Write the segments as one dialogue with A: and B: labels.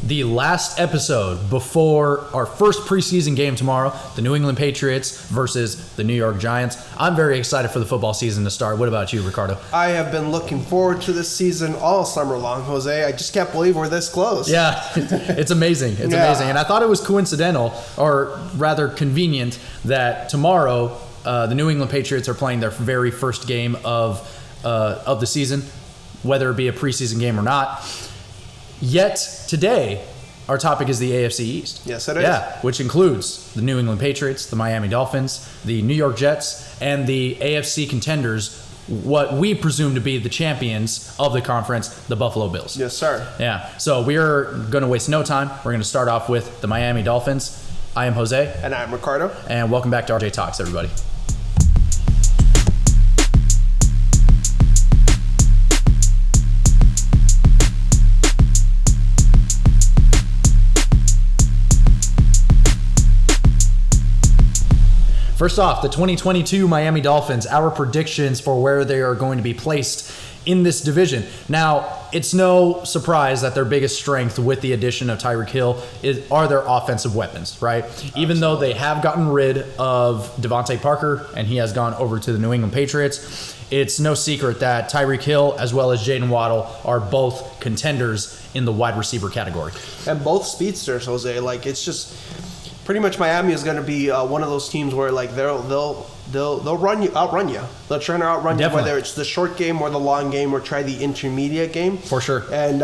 A: the last episode before our first preseason game tomorrow, the New England Patriots versus the New York Giants. I'm very excited for the football season to start. What about you, Ricardo?
B: I have been looking forward to this season all summer long, Jose. I just can't believe we're this close.
A: Yeah, it's amazing. It's amazing. And I thought it was coincidental, or rather convenient, that tomorrow the New England Patriots are playing their very first game of the season, whether it be a preseason game or not. Yet today, our topic is the AFC East.
B: Yes, it is.
A: Yeah, which includes the New England Patriots, the Miami Dolphins, the New York Jets, and the AFC contenders, what we presume to be the champions of the conference, the Buffalo Bills.
B: Yes, sir.
A: Yeah, so we are going to waste no time. We're going to start off with the Miami Dolphins. I am Jose.
B: And I'm Ricardo.
A: And welcome back to RJ Talks, everybody. First off, the 2022 Miami Dolphins, our predictions for where they are going to be placed in this division. Now, it's no surprise that their biggest strength with the addition of Tyreek Hill are their offensive weapons, right? Absolutely. Even though they have gotten rid of Devontae Parker and he has gone over to the New England Patriots, it's no secret that Tyreek Hill as well as Jaden Waddle are both contenders in the wide receiver category.
B: And both speedsters, Jose. Like, it's just... pretty much Miami is going to be one of those teams where like they'll outrun you. They'll try to outrun
A: Definitely.
B: you, whether it's the short game or the long game, or try the intermediate game.
A: For sure.
B: And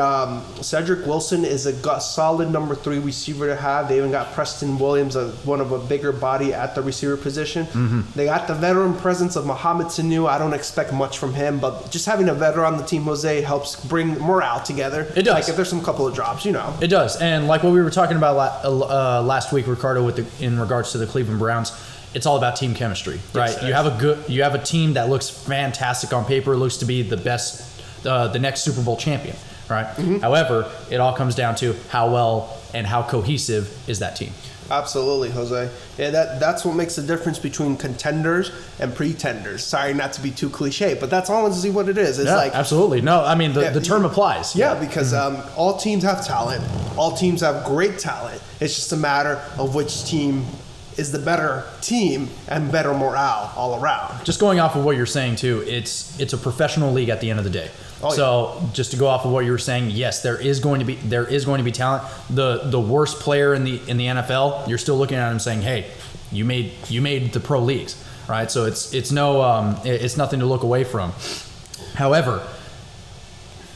B: Cedric Wilson is a solid number 3 receiver to have. They even got Preston Williams, one of a bigger body at the receiver position. Mm-hmm. They got the veteran presence of Mohamed Sanu. I don't expect much from him, but just having a veteran on the team, Jose, helps bring morale together.
A: It does.
B: Like if there's some couple of drops,
A: It does. And like what we were talking about last week, Ricardo, in regards to the Cleveland Browns, it's all about team chemistry, right?
B: Yes,
A: you have a team that looks fantastic on paper, looks to be the best, the next Super Bowl champion, right? Mm-hmm. However, it all comes down to how well and how cohesive is that team.
B: Absolutely, Jose. Yeah, that's what makes the difference between contenders and pretenders. Sorry not to be too cliche, but that's honestly what it is. It's
A: absolutely. No, I mean, the term applies.
B: Yeah, because all teams have talent. All teams have great talent. It's just a matter of which team is the better team and better morale all around.
A: Just going off of what you're saying, too, it's a professional league at the end of the day. So just to go off of what you were saying, yes, there is going to be talent. The worst player in the NFL, you're still looking at him saying, "Hey, you made the pro leagues," right? So it's nothing to look away from. However,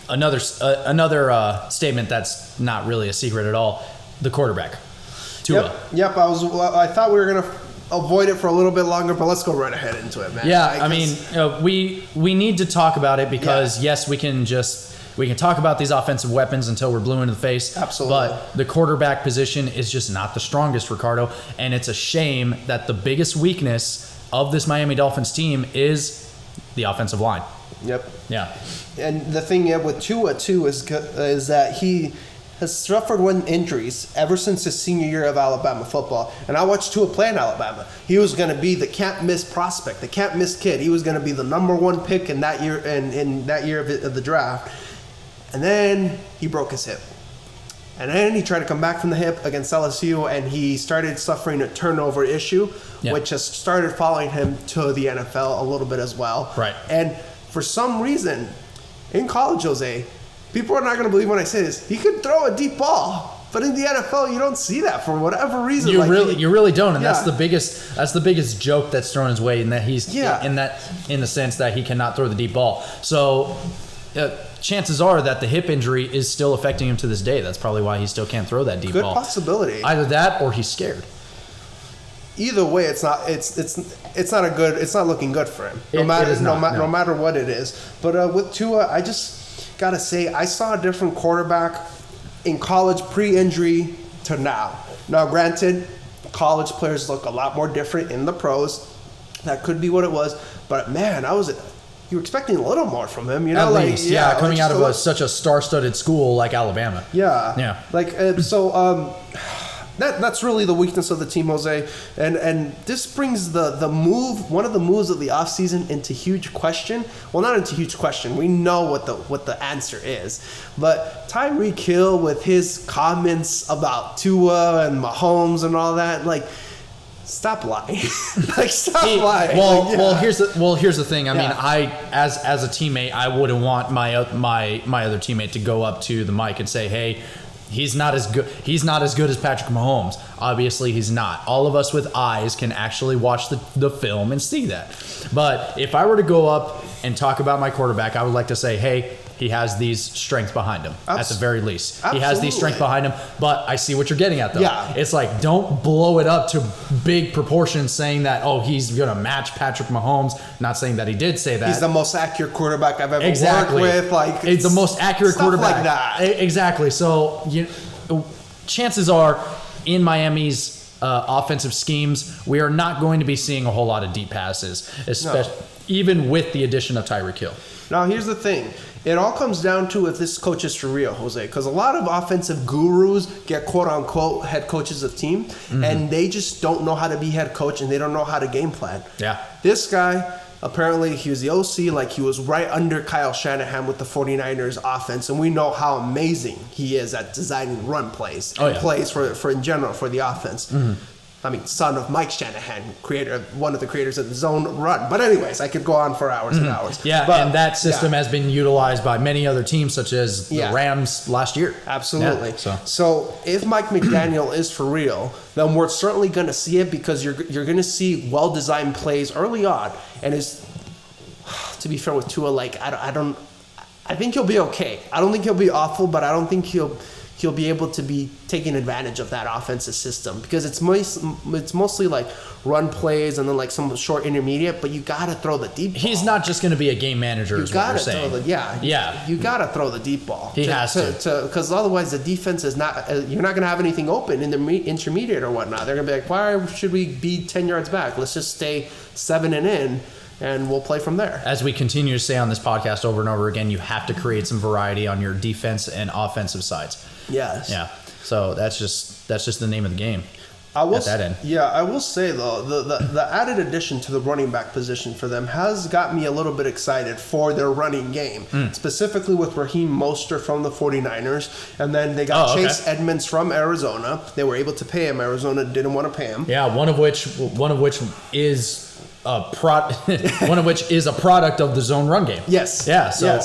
A: another statement that's not really a secret at all: the quarterback, Tua.
B: Yep. I thought we were gonna avoid it for a little bit longer, but let's go right ahead into it, man.
A: Yeah, we need to talk about it because yes, we can talk about these offensive weapons until we're blue in the face.
B: Absolutely.
A: But the quarterback position is just not the strongest, Ricardo, and it's a shame that the biggest weakness of this Miami Dolphins team is the offensive line.
B: Yep.
A: Yeah.
B: And the thing with Tua too is that he has suffered with injuries ever since his senior year of Alabama football. And I watched Tua play in Alabama. He was going to be the can't-miss prospect, the can't-miss kid. He was going to be the number 1 pick in that year in that year of the draft. And then he broke his hip. And then he tried to come back from the hip against LSU, and he started suffering a turnover issue, which has started following him to the NFL a little bit as well.
A: Right.
B: And for some reason, in college, Jose, people are not going to believe when I say this, he could throw a deep ball. But in the NFL, you don't see that for whatever reason.
A: You really don't, and that's the biggest joke that's thrown his way, in that he's in the sense that he cannot throw the deep ball. So chances are that the hip injury is still affecting him to this day. That's probably why he still can't throw that deep ball.
B: Good possibility.
A: Either that or he's scared.
B: Either way, it's not looking good for him. No matter what it is. But with Tua, I just gotta say, I saw a different quarterback in college pre-injury to now. Now, granted, college players look a lot more different in the pros. That could be what it was. But man, you were expecting a little more from him,
A: At least, coming out of such a star-studded school like Alabama.
B: Yeah. Like That's really the weakness of the team, Jose. And this brings one of the moves of the offseason into huge question. Well, not into huge question. We know what the answer is. But Tyreek Hill with his comments about Tua and Mahomes and all that, like, stop lying. Stop lying.
A: Well, here's the thing. I mean, I as a teammate, I wouldn't want my other teammate to go up to the mic and say, "Hey, he's not as good as Patrick Mahomes." Obviously, he's not. All of us with eyes can actually watch the film and see that. But if I were to go up and talk about my quarterback, I would like to say, "Hey, he has these strengths behind him, at the very least. Absolutely. He has these strengths behind him, but I see what you're getting at, though. Yeah. It's like, don't blow it up to big proportions saying that, oh, he's going to match Patrick Mahomes. Not saying that he did say that.
B: He's the most accurate quarterback I've ever worked with. Like,
A: it's the most accurate quarterback.
B: Like that.
A: Exactly. So chances are, in Miami's offensive schemes, we are not going to be seeing a whole lot of deep passes, especially even with the addition of Tyreek Hill.
B: Now, here's the thing. It all comes down to if this coach is for real, Jose, because a lot of offensive gurus get quote-unquote head coaches of team, and they just don't know how to be head coach, and they don't know how to game plan.
A: Yeah.
B: This guy, apparently he was the OC, like he was right under Kyle Shanahan with the 49ers offense, and we know how amazing he is at designing run plays and plays for in general for the offense. I mean, son of Mike Shanahan, one of the creators of the zone run. But anyways, I could go on for hours and hours.
A: Yeah, and that system has been utilized by many other teams, such as the Rams last year.
B: Absolutely. Yeah, so if Mike McDaniel is for real, then we're certainly going to see it, because you're going to see well-designed plays early on. And to be fair with Tua, like I think he'll be okay. I don't think he'll be awful, but I don't think he'll be able to be taking advantage of that offensive system, because it's mostly like run plays and then like some short intermediate, but you got to throw the deep ball.
A: He's not just going to be a game manager, is what we're saying.
B: You got to throw the deep ball.
A: He has to.
B: Because otherwise the defense is not, you're not going to have anything open in the intermediate or whatnot. They're going to be like, why should we be 10 yards back? Let's just stay 7 and in, and we'll play from there. As we continue to say on this podcast over and over again, you have to create some variety on your defense and offensive sides. Yes. Yeah. So that's just the name of the game. I will say though, the added addition to the running back position for them has got me a little bit excited for their running game, specifically with Raheem Mostert from the 49ers, and then they got Chase Edmonds from Arizona. They were able to pay him. Arizona didn't want to pay him. Yeah, one of which is a product of the zone run game. Yes. Yeah. So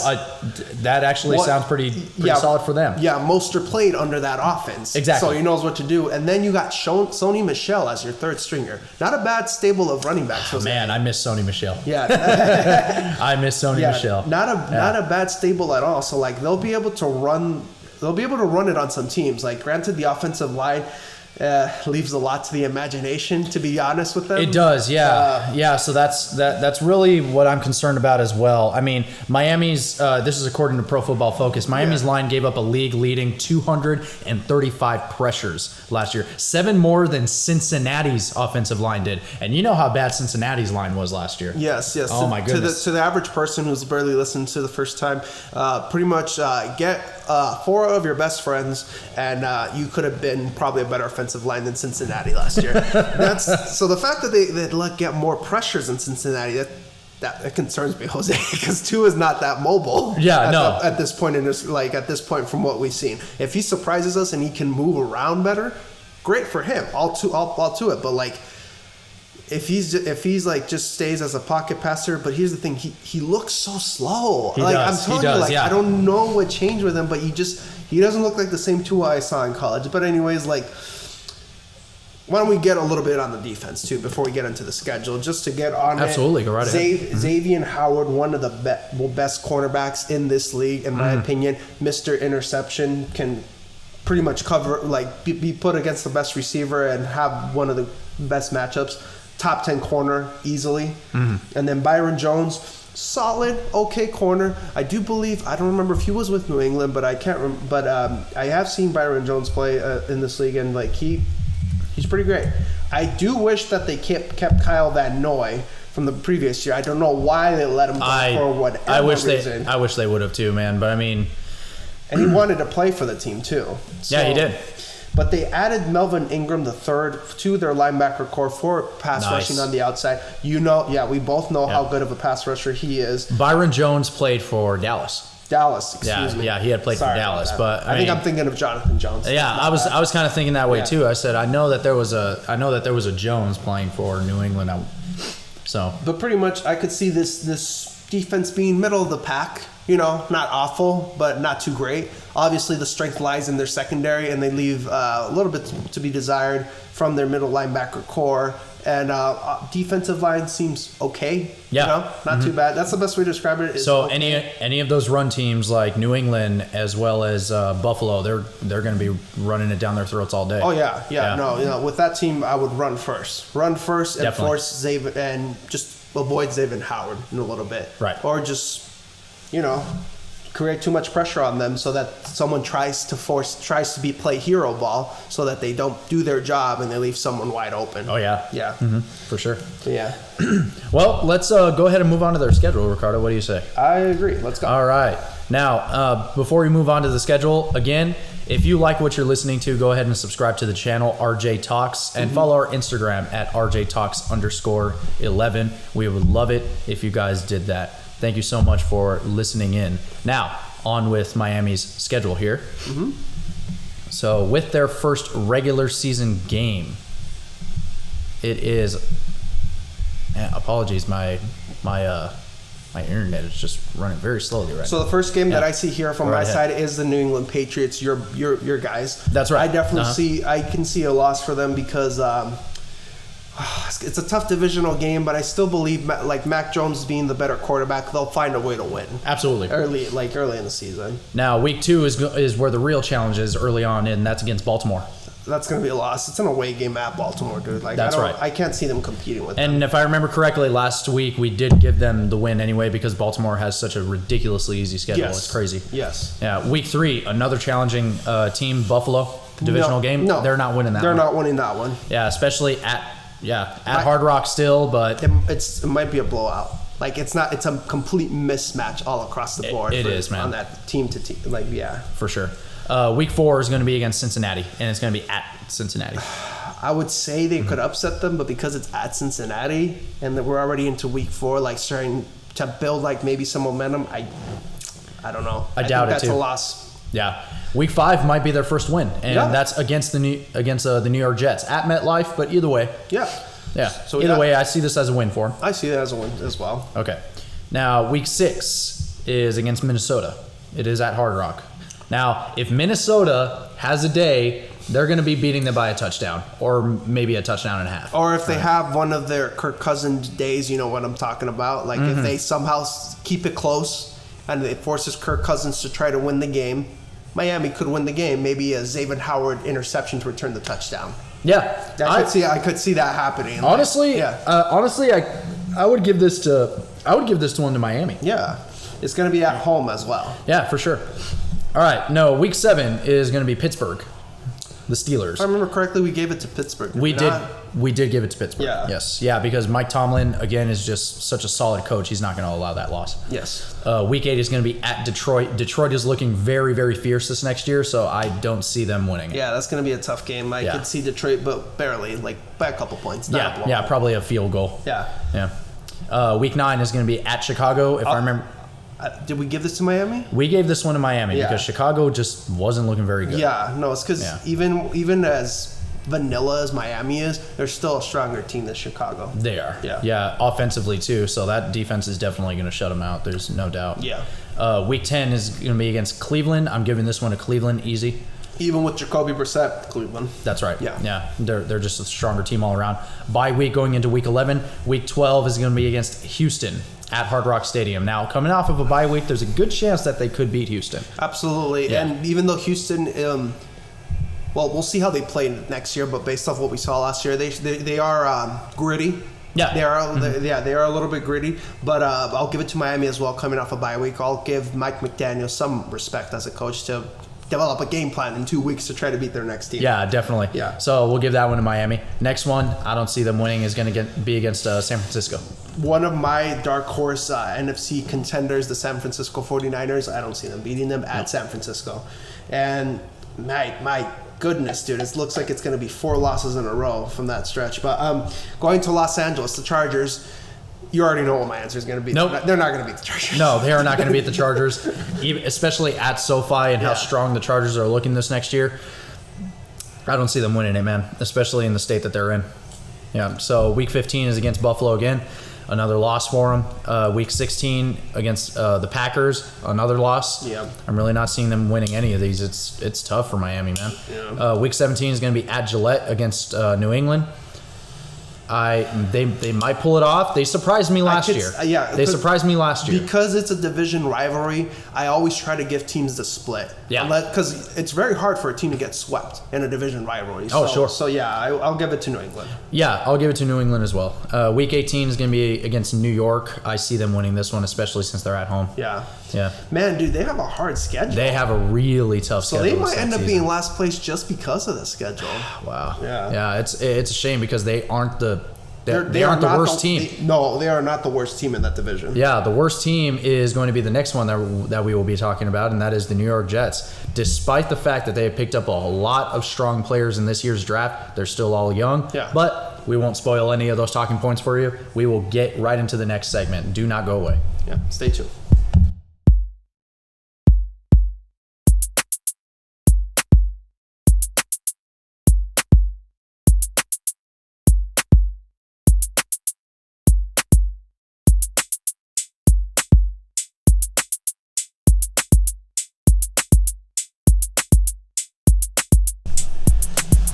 B: that actually sounds pretty solid for them. Yeah. Mostert played under that offense. Exactly. So he knows what to do. And then you got Sony Michel as your third stringer. Not a bad stable of running backs. Man, I miss Sony Michel. Yeah. I miss Sony Michel. Not a bad stable at all. So like they'll be able to run it on some teams. Like granted, the offensive line leaves a lot to the imagination, to be honest with them. It does, yeah. So that's really what I'm concerned about as well. I mean, Miami's, this is according to Pro Football Focus, Miami's line gave up a league-leading 235 pressures last year. 7 more than Cincinnati's offensive line did. And you know how bad Cincinnati's line was last year. Yes. Oh, my goodness. To the average person who's barely listened to the first time, pretty much get 4 of your best friends, and you could have been probably a better offensive line than Cincinnati last year. So the fact that they get more pressures than Cincinnati, that concerns me, Jose, because Tua is not that mobile. Yeah, at this point from what we've seen. If he surprises us and he can move around better, great for him. All to it. But like, if he's like just stays as a pocket passer, but here's the thing, he looks so slow. I'm telling you, I don't know what changed with him, but he doesn't look like the same Tua I saw in college. But anyways, like, why don't we get a little bit on the defense too before we get into the schedule, just to get on Absolutely, go right ahead. Xavier Howard, one of the best cornerbacks in this league, in my opinion. Mr. Interception, can pretty much cover, like, be put against the best receiver and have one of the best matchups. Top 10 corner easily. And then Byron Jones, solid, okay corner. I do believe, I don't remember if he was with New England, but I can't remember. But I have seen Byron Jones play in this league, and like he's pretty great. I do wish that they kept Kyle Van Noy from the previous year. I don't know why they let him go for whatever reason. I wish they would have too, man. But I mean, and he wanted to play for the team too. So, yeah, he did. But they added Melvin Ingram III to their linebacker core for pass rushing on the outside. We both know how good of a pass rusher he is.
A: Byron Jones played for Dallas.
B: Excuse me.
A: Yeah, he had played for Dallas, but
B: I think I'm thinking of Jonathan Jones.
A: Yeah, I was kind of thinking that way too. I said I know that there was a Jones playing for New England. But
B: pretty much I could see this defense being middle of the pack. Not awful, but not too great. Obviously, the strength lies in their secondary, and they leave a little bit to be desired from their middle linebacker core. And defensive line seems okay.
A: Yeah.
B: Not too bad. That's the best way to describe it.
A: So any of those run teams like New England as well as Buffalo, they're going to be running it down their throats all day.
B: Oh yeah. No, with that team, I would run first, and
A: Definitely.
B: force Xavier and just avoid Xavier Howard in a little bit.
A: Right.
B: Or just create too much pressure on them so that someone tries to play hero ball so that they don't do their job and they leave someone wide open.
A: Oh yeah.
B: Yeah.
A: Mm-hmm. For sure.
B: Yeah.
A: Well, let's go ahead and move on to their schedule, Ricardo. What do you say?
B: I agree. Let's go.
A: All right. Now, before we move on to the schedule, again, if you like what you're listening to, go ahead and subscribe to the channel RJ Talks and follow our Instagram at RJ Talks_11. We would love it if you guys did that. Thank you so much for listening in. Now, on with Miami's schedule here. Mm-hmm. So, with their first regular season game, it is. Apologies, my internet is just running very slowly right now.
B: So the first game that I see here from my side is the New England Patriots. Your guys.
A: That's right.
B: I definitely I can see a loss for them because. It's a tough divisional game, but I still believe Mac Jones being the better quarterback, they'll find a way to win.
A: Absolutely.
B: Early in the season.
A: Now, week 2 is where the real challenge is early on, and that's against Baltimore.
B: That's going to be a loss. It's an away game at Baltimore, dude.
A: That's right.
B: I can't see them competing with them.
A: And if I remember correctly, last week we did give them the win anyway because Baltimore has such a ridiculously easy schedule.
B: Yes.
A: It's crazy.
B: Yes.
A: Yeah. Week 3, another challenging team, Buffalo, divisional game. No, they're not winning that one.
B: They're not winning that one.
A: Yeah, especially at Hard Rock still, but
B: it might be a blowout. It's a complete mismatch all across the board.
A: It is, man.
B: On that team to team,
A: for sure. Week 4 is going to be against Cincinnati, and it's going to be at Cincinnati.
B: I would say they could upset them, but because it's at Cincinnati and that we're already into week 4, starting to build maybe some momentum, I don't know.
A: I doubt
B: think
A: it too.
B: That's a loss.
A: Yeah. Week 5 might be their first win, and that's against the New York Jets at MetLife. But either way,
B: yeah.
A: So either way, I see this as a win for them.
B: I see that as a win as well.
A: Okay. Now, week 6 is against Minnesota. It is at Hard Rock. Now, if Minnesota has a day, they're going to be beating them by a touchdown, or maybe a touchdown and a half.
B: Or if they have one of their Kirk Cousins days, you know what I'm talking about. If they somehow keep it close and it forces Kirk Cousins to try to win the game, Miami could win the game. Maybe a Xavier Howard interception to return the touchdown.
A: Yeah,
B: I could see that happening.
A: Honestly, I would give this one to Miami.
B: Yeah, it's going to be at home as well.
A: Yeah, for sure. All right, no, week 7 is going to be Pittsburgh, the Steelers.
B: If I remember correctly, we gave it to Pittsburgh.
A: We did give it to Pittsburgh.
B: Yeah.
A: Yes. Yeah, because Mike Tomlin again is just such a solid coach. He's not going to allow that loss.
B: Yes.
A: Week 8 is going to be at Detroit. Detroit is looking very, very fierce this next year, so I don't see them winning.
B: Yeah, that's going to be a tough game. I could see Detroit, but barely, by a couple points.
A: Yeah, probably a field goal.
B: Yeah.
A: Week 9 is going to be at Chicago, if I remember.
B: Did we give this to Miami?
A: We gave this one to Miami because Chicago just wasn't looking very good.
B: Yeah, no, it's because even as vanilla as Miami is, they're still a stronger team than Chicago.
A: They are.
B: Yeah,
A: offensively too. So that defense is definitely going to shut them out. There's no doubt.
B: Yeah.
A: Week 10 is going to be against Cleveland. I'm giving this one to Cleveland easy.
B: Even with Jacoby Brissett, Cleveland.
A: That's right.
B: Yeah.
A: They're just a stronger team all around. Bye week going into week 11. Week 12 is going to be against Houston at Hard Rock Stadium. Now, coming off of a bye week, there's a good chance that they could beat Houston.
B: Absolutely. Yeah. And even though Houston, we'll see how they play next year, but based off what we saw last year, they are gritty.
A: Yeah.
B: They are a little bit gritty, but I'll give it to Miami as well coming off a bye week. I'll give Mike McDaniel some respect as a coach to develop a game plan in 2 weeks to try to beat their next team.
A: Yeah, definitely.
B: Yeah.
A: So we'll give that one to Miami. Next one, I don't see them winning, is going to be against San Francisco.
B: One of my dark horse NFC contenders, the San Francisco 49ers, I don't see them beating them at San Francisco. And my goodness, dude. It looks like it's going to be 4 losses in a row from that stretch. But going to Los Angeles, the Chargers, you already know what my answer is going to be.
A: Nope.
B: They're not going to beat the Chargers.
A: No, they are not going to beat the Chargers, especially at SoFi and how strong the Chargers are looking this next year. I don't see them winning it, man, especially in the state that they're in. Yeah, so Week 15 is against Buffalo again. Another loss for them. Week 16 against the Packers, another loss.
B: Yeah.
A: I'm really not seeing them winning any of these. It's tough for Miami, man.
B: Yeah.
A: Week 17 is going to be at Gillette against New England. They might pull it off. They surprised me last year.
B: Yeah,
A: they surprised me last year.
B: Because it's a division rivalry, I always try to give teams the split.
A: Yeah.
B: Because it's very hard for a team to get swept in a division rivalry.
A: Oh, sure.
B: So, yeah, I'll give it to New England.
A: Yeah, I'll give it to New England as well. Week 18 is going to be against New York. I see them winning this one, especially since they're at home.
B: Yeah.
A: Yeah.
B: Man, dude, they have a hard schedule.
A: They have a really tough schedule.
B: So they might end up being last place just because of the schedule.
A: Wow.
B: Yeah.
A: Yeah, it's a shame because they aren't the
B: They
A: aren't the worst team.
B: They are not the worst team in that division.
A: Yeah, the worst team is going to be the next one that we will be talking about, and that is the New York Jets. Despite the fact that they have picked up a lot of strong players in this year's draft, they're still all young.
B: Yeah.
A: But we won't spoil any of those talking points for you. We will get right into the next segment. Do not go away.
B: Yeah, stay tuned.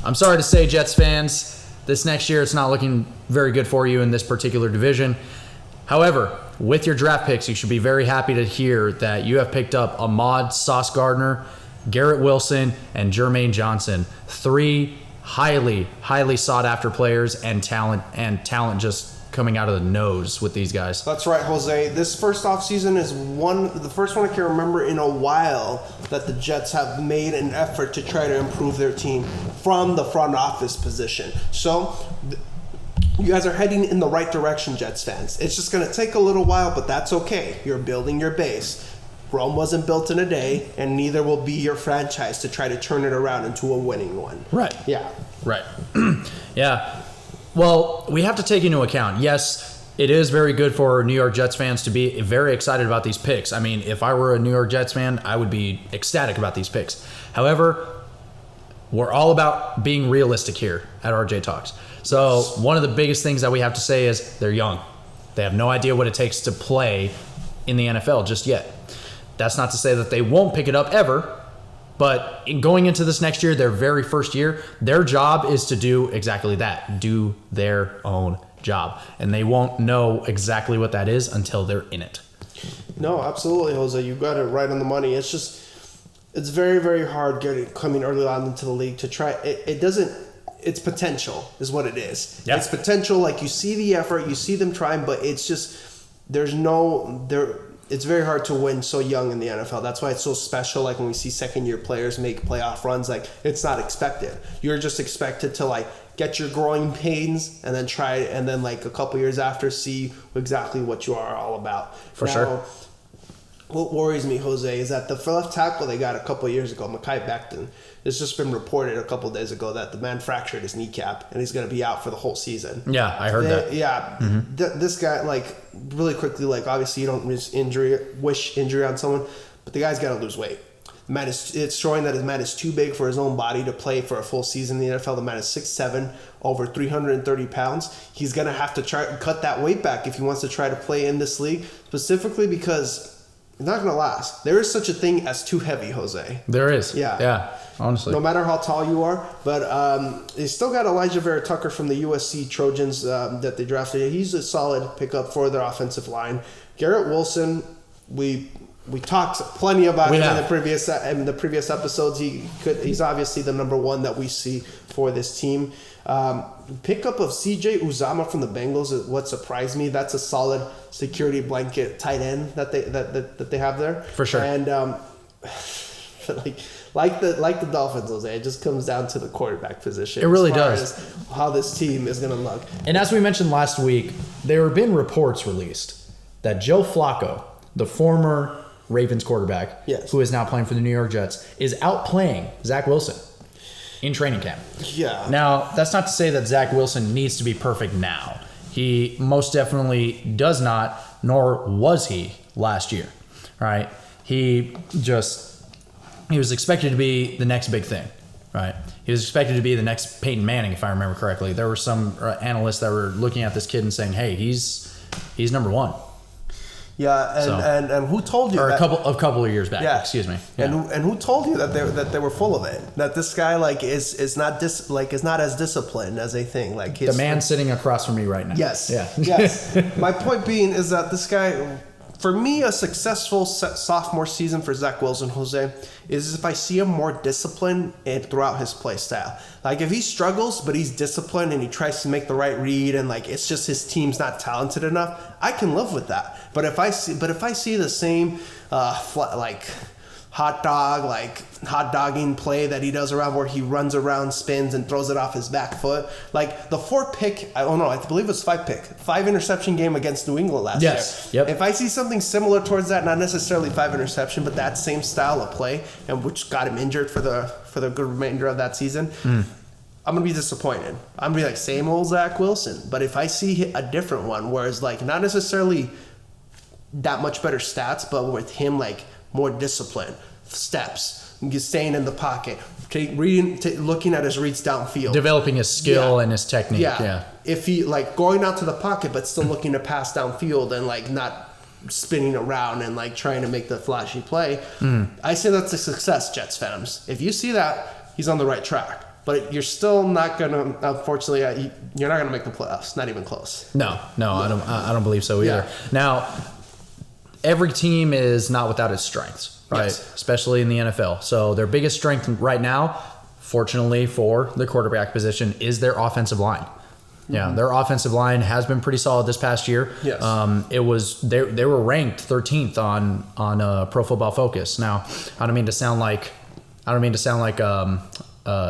A: I'm sorry to say, Jets fans, this next year it's not looking very good for you in this particular division. However, with your draft picks, you should be very happy to hear that you have picked up Ahmad Sauce Gardner, Garrett Wilson, and Jermaine Johnson. 3 highly, highly sought-after players and talent just coming out of the nose with these guys.
B: That's right, Jose. This first offseason is the first one I can remember in a while that the Jets have made an effort to try to improve their team from the front office position. So you guys are heading in the right direction, Jets fans. It's just going to take a little while, but that's okay. You're building your base. Rome wasn't built in a day, and neither will be your franchise to try to turn it around into a winning one.
A: Right.
B: Yeah.
A: Right. Yeah. Well, we have to take into account, yes, it is very good for New York Jets fans to be very excited about these picks. I mean, if I were a New York Jets fan, I would be ecstatic about these picks. However, we're all about being realistic here at RJ Talks. So one of the biggest things that we have to say is they're young. They have no idea what it takes to play in the NFL just yet. That's not to say that they won't pick it up ever. But going into this next year, their very first year, their job is to do exactly that, do their own job. And they won't know exactly what that is until they're in it.
B: No, absolutely, Jose. You got it right on the money. It's very, very hard coming early on into the league to try. It's potential is what it is.
A: Yeah.
B: It's potential. Like you see the effort, you see them trying, but it's just, it's very hard to win so young in the NFL. That's why it's so special. Like when we see second-year players make playoff runs, like it's not expected. You're just expected to like get your growing pains and then try, and then like a couple years after, see exactly what you are all about.
A: For sure.
B: What worries me, Jose, is that the left tackle they got a couple of years ago, Mekhi Becton, it's just been reported a couple of days ago that the man fractured his kneecap and he's going to be out for the whole season.
A: Yeah, I heard that.
B: Yeah. Mm-hmm. This guy, like, really quickly, like, obviously you don't wish injury on someone, but the guy's got to lose weight. The man it's showing that his man is too big for his own body to play for a full season in the NFL. The man is 6'7", over 330 pounds. He's going to have to try and cut that weight back if he wants to try to play in this league, specifically because it's not going to last. There is such a thing as too heavy, Jose.
A: There is.
B: Yeah.
A: Yeah, honestly.
B: No matter how tall you are. But they still got Elijah Vera Tucker from the USC Trojans that they drafted. He's a solid pickup for their offensive line. Garrett Wilson, we talked plenty about him in the previous episodes. He's obviously the number one that we see for this team. Pickup of CJ Uzama from the Bengals is what surprised me. That's a solid security blanket tight end that they have there.
A: For sure.
B: And like the Dolphins, Jose, it just comes down to the quarterback position.
A: It really
B: as far
A: does.
B: as how this team is going to look.
A: And as we mentioned last week, there have been reports released that Joe Flacco, the former Ravens quarterback,
B: yes,
A: who is now playing for the New York Jets, is outplaying Zach Wilson. in training camp.
B: Yeah.
A: Now, that's not to say that Zach Wilson needs to be perfect now. He most definitely does not, nor was he last year, right? He was expected to be the next big thing, right? He was expected to be the next Peyton Manning, if I remember correctly. There were some analysts that were looking at this kid and saying, hey, he's number one.
B: Yeah, and who told you?
A: Or
B: that,
A: a couple of years back. Yeah. Excuse me. Yeah.
B: And who told you that they were full of it? That this guy is not as disciplined as they think. Like
A: the man sitting across from me right now.
B: Yes.
A: Yeah.
B: Yes. My point being is that this guy, for me, a successful sophomore season for Zach Wilson, Jose, is if I see him more disciplined throughout his play style. Like if he struggles, but he's disciplined and he tries to make the right read, and like it's just his team's not talented enough, I can live with that. But if I see the same hot dogging play that he does around where he runs around, spins, and throws it off his back foot. Like the 4-pick, I believe it was 5 interception game against New England last year.
A: Yep.
B: If I see something similar towards that, not necessarily 5 interception, but that same style of play, and which got him injured for the good remainder of that season, I'm going to be disappointed. I'm going to be like, same old Zach Wilson. But if I see a different one, where it's like not necessarily that much better stats, but with him like more discipline, steps, staying in the pocket, looking at his reads downfield,
A: developing his skill and his technique. Yeah.
B: If he like going out to the pocket, but still looking to pass downfield and like not spinning around and like trying to make the flashy play, I say that's a success, Jets fans. If you see that, he's on the right track. But you're still not gonna. Unfortunately, you're not gonna make the playoffs. Not even close.
A: No, I don't believe so either.
B: Yeah.
A: Now, every team is not without its strengths, right?
B: Yes.
A: Especially in the NFL. So their biggest strength right now, fortunately for the quarterback position, is their offensive line. Yeah, their offensive line has been pretty solid this past year.
B: Yes.
A: It was they were ranked 13th on Pro Football Focus. Now, I don't mean to sound like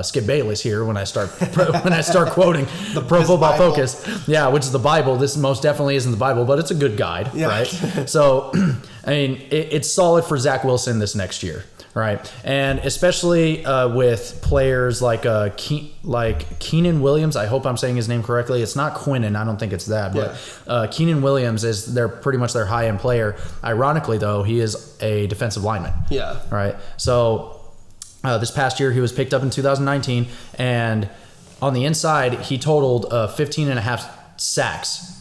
A: Skip Bayless here when I start quoting the Pro Football
B: Bible.
A: Focus, which is the Bible. This most definitely isn't the Bible, but it's a good guide, right? So, I mean, it's solid for Zach Wilson this next year, right? And especially with players like Keenan Williams. I hope I'm saying his name correctly. It's not Quinnen. I don't think it's that, but Keenan Williams is pretty much their high end player. Ironically, though, he is a defensive lineman.
B: Yeah.
A: Right. So. This past year, he was picked up in 2019, and on the inside, he totaled 15 and a half sacks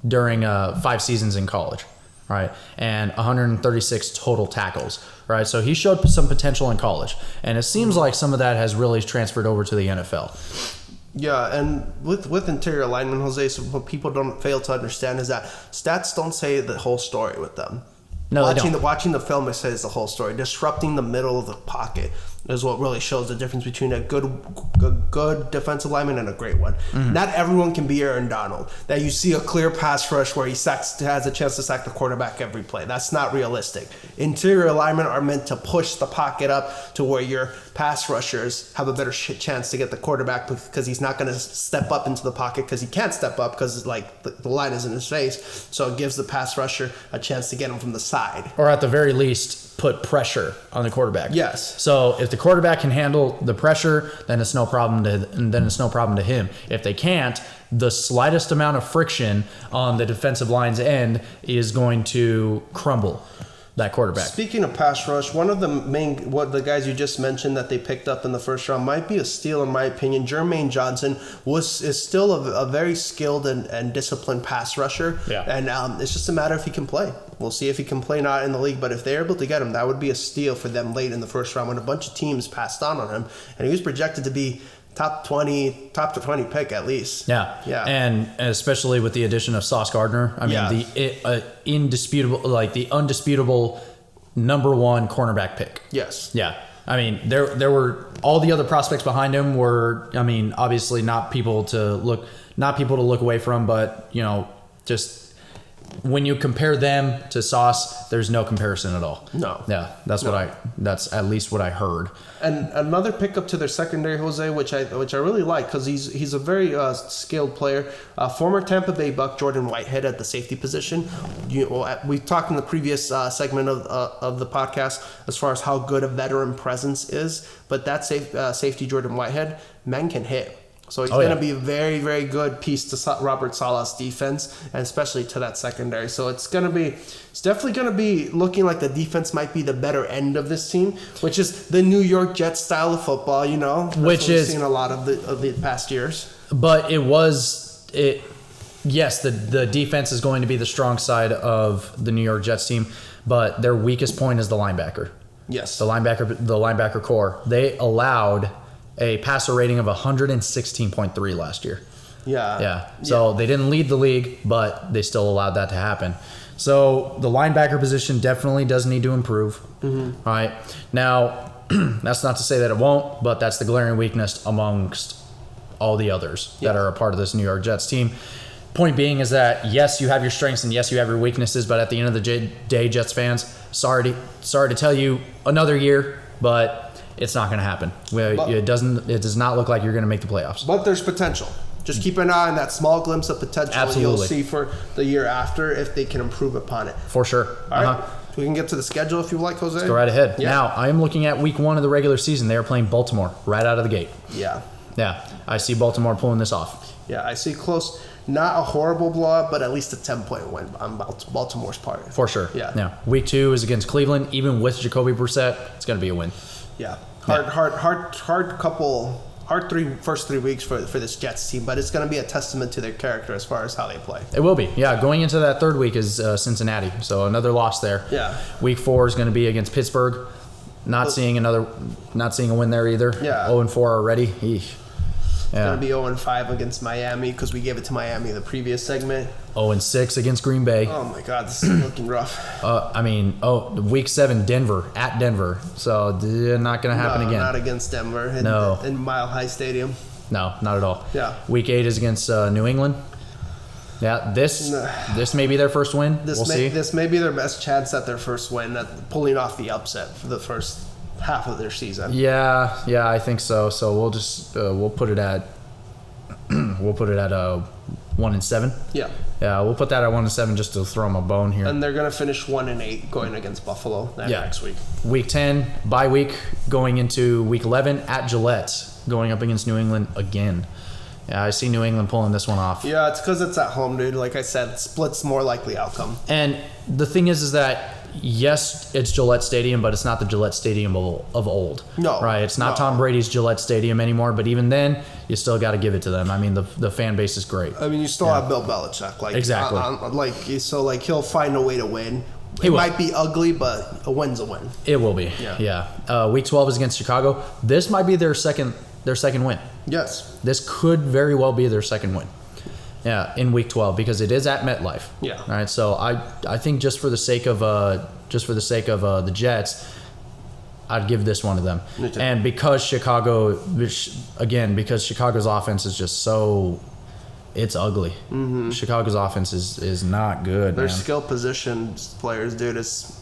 A: during 5 seasons in college, right? And 136 total tackles, right? So he showed some potential in college, and it seems like some of that has really transferred over to the NFL.
B: Yeah, and with interior linemen, Jose, so what people don't fail to understand is that stats don't say the whole story with them.
A: No,
B: watching the film, it says the whole story. Disrupting the middle of the pocket is what really shows the difference between a good defensive lineman and a great one. Not everyone can be Aaron Donald. That you see a clear pass rush where he has a chance to sack the quarterback every play. That's not realistic. Interior linemen are meant to push the pocket up to where your pass rushers have a better chance to get the quarterback, because he's not going to step up into the pocket, because he can't step up because like the line is in his face. So it gives the pass rusher a chance to get him from the side,
A: or at the very least put pressure on the quarterback.
B: Yes.
A: So if the quarterback can handle the pressure, then it's no problem to him. If they can't, the slightest amount of friction on the defensive line's end is going to crumble that quarterback.
B: Speaking of pass rush, one of the guys you just mentioned that they picked up in the first round might be a steal in my opinion. Jermaine Johnson is still a very skilled and disciplined pass rusher.
A: Yeah.
B: And it's just a matter if he can play. We'll see if he can play not in the league, but if they're able to get him, that would be a steal for them late in the first round when a bunch of teams passed on him. And he was projected to be top to 20 pick at least.
A: Yeah.
B: Yeah.
A: And especially with the addition of Sauce Gardner, I mean, the undisputable number one cornerback pick.
B: Yes.
A: Yeah. I mean, there were all the other prospects behind him were, I mean, obviously not people to look away from, but just when you compare them to Sauce, there's no comparison at all.
B: No.
A: Yeah, that's at least what I heard.
B: And another pickup to their secondary, Jose, which I really like because he's a very skilled player. Former Tampa Bay Buck Jordan Whitehead at the safety position. We talked in the previous segment of the podcast as far as how good a veteran presence is, but that safety Jordan Whitehead, man can hit. So he's going to be a very, very good piece to Robert Saleh's defense, and especially to that secondary. So it's definitely going to be looking like the defense might be the better end of this team, which is the New York Jets style of football, you know,
A: which is
B: seen a lot of the past years.
A: But yes, the defense is going to be the strong side of the New York Jets team, but their weakest point is the linebacker.
B: Yes,
A: the linebacker core. They allowed a passer rating of 116.3 last year. Yeah. So they didn't lead the league, but they still allowed that to happen. So the linebacker position definitely does need to improve. All right. Now, that's not to say that it won't, but that's the glaring weakness amongst all the others that are a part of this New York Jets team. Point being is that, yes, you have your strengths and yes, you have your weaknesses, but at the end of the day, Jets fans, sorry to tell you another year, but it's not going to happen. It does not look like you're going to make the playoffs.
B: But there's potential. Just keep an eye on that small glimpse of potential.
A: Absolutely.
B: You'll see for the year after if they can improve upon it.
A: For sure.
B: All right. We can get to the schedule if you like, Jose.
A: Let's go right ahead.
B: Yeah.
A: Now, I am looking at week 1 of the regular season. They are playing Baltimore right out of the gate.
B: Yeah.
A: Yeah. I see Baltimore pulling this off.
B: Yeah, I see close. Not a horrible blowout, but at least a 10-point win on Baltimore's part.
A: For sure.
B: Yeah.
A: Now, week 2 is against Cleveland. Even with Jacoby Brissett, it's going to be a win.
B: Yeah. Hard first 3 weeks for this Jets team, but it's going to be a testament to their character as far as how they play.
A: It will be. Yeah. Going into that third week is Cincinnati. So another loss there.
B: Yeah.
A: Week 4 is going to be against Pittsburgh. Not seeing a win there either.
B: Yeah.
A: 0-4 already. Eesh.
B: Yeah. Going to be 0-5 against Miami because we gave it to Miami the previous segment.
A: 0-6 against Green Bay.
B: Oh my God, this is looking rough.
A: Week 7, Denver at Denver. So not going to happen again.
B: Not against Denver. In Mile High Stadium.
A: No, not at all.
B: Yeah.
A: Week 8 is against New England. Yeah, this may be their first win. We'll see.
B: This may be their best chance at their first win, at pulling off the upset for the first half of their season.
A: Yeah, I think so. So we'll just we'll put it at 1-7.
B: Yeah.
A: Yeah, we'll put that at 1-7 just to throw them a bone here.
B: And they're gonna finish 1-8 going against Buffalo next week.
A: Week 10 bye week going into week 11 at Gillette, going up against New England again. Yeah, I see New England pulling this one off.
B: Yeah, it's because it's at home, dude. Like I said, split's more likely outcome.
A: And the thing is that, yes, it's Gillette Stadium, but it's not the Gillette Stadium of old.
B: No.
A: Right? It's not Tom Brady's Gillette Stadium anymore, but even then, you still got to give it to them. I mean, the fan base is great.
B: I mean, you still have Bill Belichick.
A: Exactly.
B: He'll find a way to win. It might be ugly, but a win's a win.
A: It will be. Yeah. Week 12 is against Chicago. This might be their second win.
B: Yes.
A: This could very well be their second win. Yeah, in week 12 because it is at MetLife.
B: Yeah.
A: All right. So I think just for the sake of the Jets, I'd give this one to them. And because Chicago's offense is just so, it's ugly. Mm-hmm. Chicago's offense is not good.
B: Their skill position players, dude, it's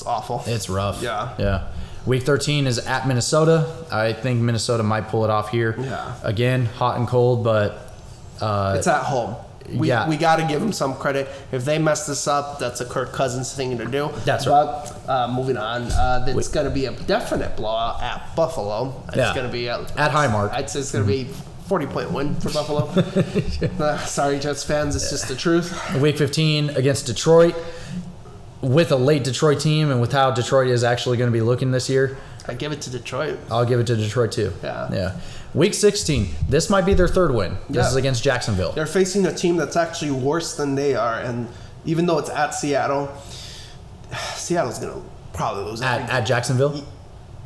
B: awful.
A: It's rough.
B: Yeah.
A: Week 13 is at Minnesota. I think Minnesota might pull it off here.
B: Yeah.
A: Again, hot and cold, but
B: it's at home. We got to give them some credit. If they mess this up, that's a Kirk Cousins thing to do.
A: That's right.
B: But moving on, it's going to be a definite blowout at Buffalo. It's going to be at
A: Highmark.
B: I'd say it's going to be 40-point win for Buffalo. Sorry, Jets fans. It's just the truth.
A: Week 15 against Detroit. With a late Detroit team and with how Detroit is actually going to be looking this year,
B: I give it to Detroit.
A: I'll give it to Detroit too.
B: Yeah.
A: Week 16. This might be their third win. This is against Jacksonville.
B: They're facing a team that's actually worse than they are, and even though it's at Seattle, Seattle's going to probably lose.
A: At Jacksonville?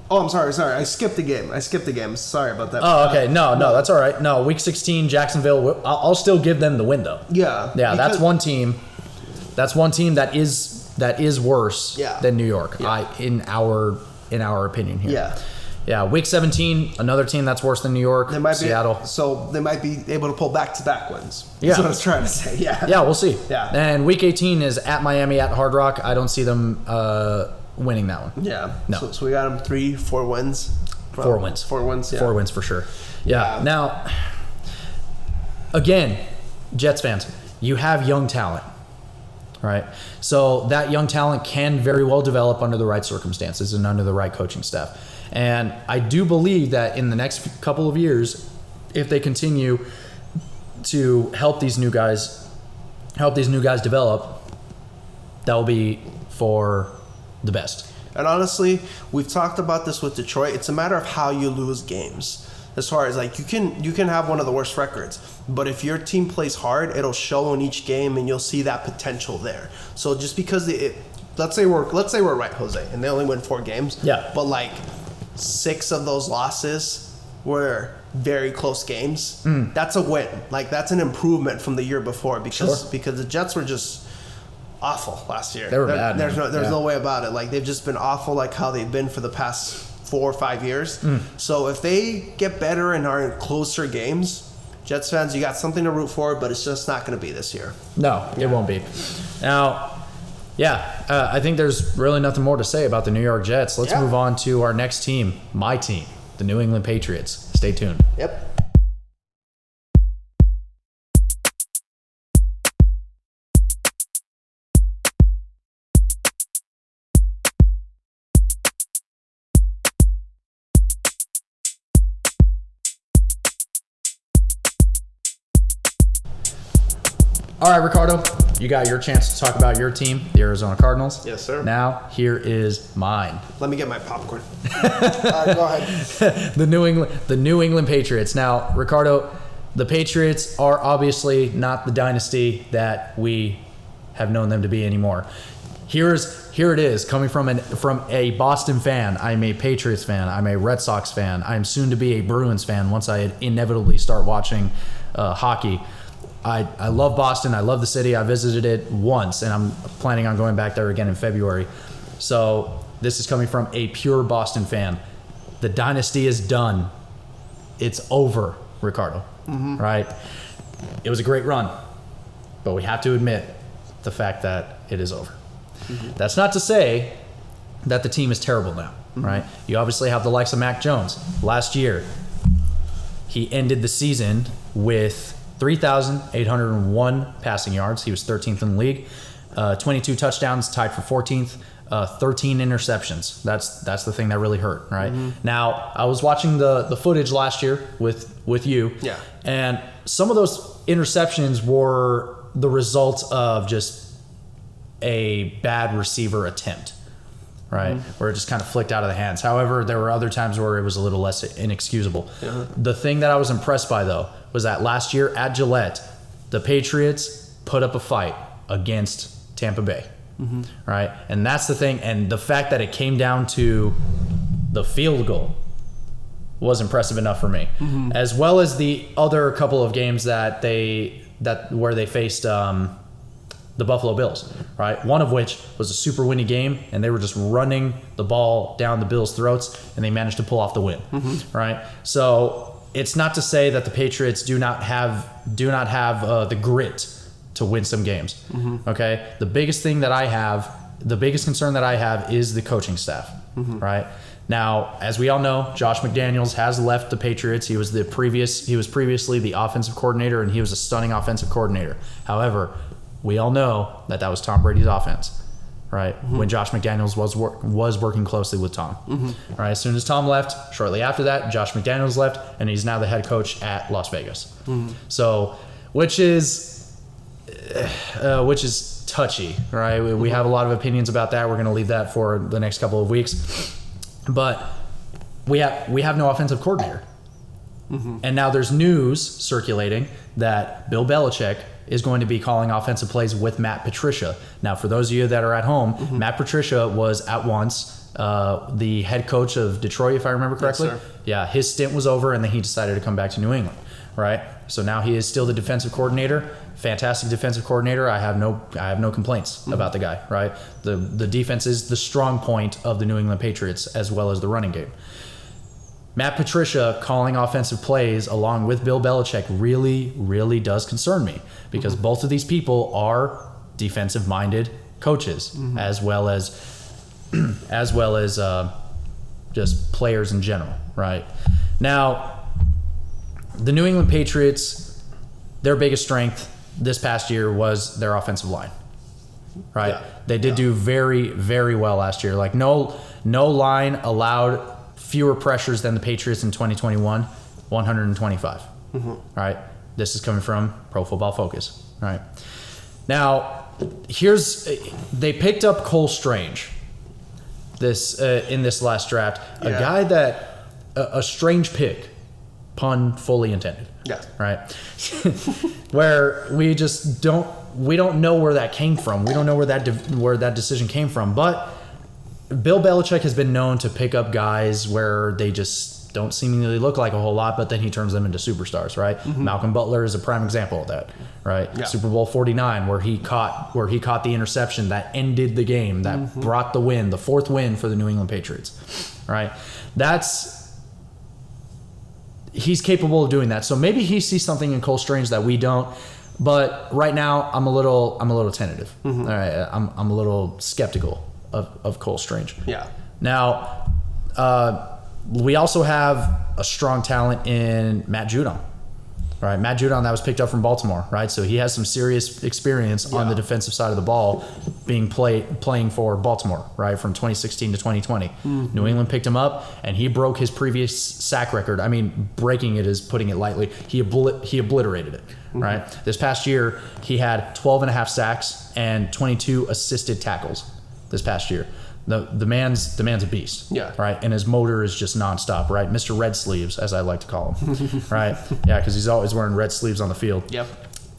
B: Oh, I'm sorry. I skipped the game. Sorry about that.
A: Oh, okay. No, that's all right. No, week 16, Jacksonville. I'll still give them the win though.
B: Yeah.
A: That's one team. That's one team that is worse than New York. In our opinion here. Yeah, week 17, another team that's worse than New York, Seattle.
B: So they might be able to pull back-to-back wins.
A: Yeah.
B: That's what I was trying to say. Yeah.
A: Yeah, we'll see.
B: Yeah.
A: And week 18 is at Miami at Hard Rock. I don't see them winning that one.
B: Yeah.
A: No.
B: So we got them 3-4 wins.
A: 4 wins.
B: 4 wins. Yeah.
A: 4 wins for sure. Yeah. Now, again, Jets fans, you have young talent. Right. So that young talent can very well develop under the right circumstances and under the right coaching staff. And I do believe that in the next couple of years, if they continue to help these new guys develop, that will be for the best.
B: And honestly, we've talked about this with Detroit. It's a matter of how you lose games. As far as like you can have one of the worst records, but if your team plays hard, it'll show in each game, and you'll see that potential there. So just because let's say we're right, Jose, and they only win 4 games.
A: Yeah.
B: But like 6 of those losses were very close games. That's a win. Like that's an improvement from the year before because the Jets were just awful last year.
A: They were bad.
B: There's no way about it. Like they've just been awful, like how they've been for the past 4 or 5 years. So if they get better and are in closer games, Jets fans, you got something to root for, but it's just not going to be this year.
A: No, it won't be. Now, I think there's really nothing more to say about the New York Jets. Let's move on to our next team, my team, the New England Patriots. Stay tuned.
B: Yep.
A: All right, Ricardo, you got your chance to talk about your team, the Arizona Cardinals.
B: Yes, sir.
A: Now, here is mine.
B: Let me get my popcorn. All right, go ahead.
A: The New England Patriots. Now, Ricardo, the Patriots are obviously not the dynasty that we have known them to be anymore. Here it is, coming from a Boston fan. I'm a Patriots fan. I'm a Red Sox fan. I'm soon to be a Bruins fan once I inevitably start watching hockey. I love Boston. I love the city. I visited it once, and I'm planning on going back there again in February. So this is coming from a pure Boston fan. The dynasty is done. It's over, Ricardo. Right? It was a great run, but we have to admit the fact that it is over. That's not to say that the team is terrible now, right? You obviously have the likes of Mac Jones. Last year, he ended the season with 3,801 passing yards. He was 13th in the league. 22 touchdowns, tied for 14th. 13 interceptions. That's the thing that really hurt, right? Now, I was watching the footage last year with you.
B: Yeah.
A: And some of those interceptions were the result of just a bad receiver attempt, right? Where it just kind of flicked out of the hands. However, there were other times where it was a little less inexcusable. The thing that I was impressed by, though, was that last year at Gillette, the Patriots put up a fight against Tampa Bay, right? And that's the thing. And the fact that it came down to the field goal was impressive enough for me, as well as the other couple of games where they faced the Buffalo Bills, right? One of which was a super winny game, and they were just running the ball down the Bills' throats, and they managed to pull off the win, right? So it's not to say that the Patriots do not have the grit to win some games. Okay, the biggest concern that I have is the coaching staff, right? Now, as we all know, Josh McDaniels has left the Patriots. He was previously the offensive coordinator, and he was a stunning offensive coordinator. However, we all know that was Tom Brady's offense, right? When Josh McDaniels was working closely with Tom. Right? As soon as Tom left, shortly after that, Josh McDaniels left, and he's now the head coach at Las Vegas. So, which is touchy, right? We have a lot of opinions about that. We're going to leave that for the next couple of weeks. But we have no offensive coordinator. And now there's news circulating that Bill Belichick is going to be calling offensive plays with Matt Patricia. Now, for those of you that are at home, Matt Patricia was at once the head coach of Detroit, if I remember correctly.
B: Yes, sir.
A: Yeah, his stint was over, and then he decided to come back to New England, right? So now he is still the defensive coordinator. Fantastic defensive coordinator. I have no complaints about the guy, right? The defense is the strong point of the New England Patriots, as well as the running game. Matt Patricia calling offensive plays along with Bill Belichick really, really does concern me, because both of these people are defensive-minded coaches, as well as just players in general, right? Now, the New England Patriots, their biggest strength this past year was their offensive line, right? Yeah. They did do very, very well last year. Like no line allowed fewer pressures than the Patriots in 2021, 125. Right? This is coming from Pro Football Focus. Right? Now, they picked up Cole Strange in this last draft, a guy that a strange pick, pun fully intended.
B: Yeah.
A: Right? Where we don't know where that came from. We don't know where that decision came from, but Bill Belichick has been known to pick up guys where they just don't seemingly look like a whole lot, but then he turns them into superstars, right? Malcolm Butler is a prime example of that, right? Yeah. Super Bowl 49, where he caught the interception that ended the game, that brought the win, the fourth win for the New England Patriots, right? He's capable of doing that. So maybe he sees something in Cole Strange that we don't. But right now, I'm a little tentative. All right, I'm a little skeptical of Cole Strange.
B: Yeah.
A: Now, we also have a strong talent in Matt Judon. Right, Matt Judon, that was picked up from Baltimore, right? So he has some serious experience on the defensive side of the ball, playing for Baltimore, right, from 2016 to 2020. New England picked him up, and he broke his previous sack record. I mean, breaking it is putting it lightly. He obliterated it, right? This past year, he had 12 and a half sacks and 22 assisted tackles this past year. The man's a beast, right? And his motor is just nonstop, right? Mr. Red Sleeves, as I like to call him, right? Yeah, because he's always wearing red sleeves on the field.
B: Yep.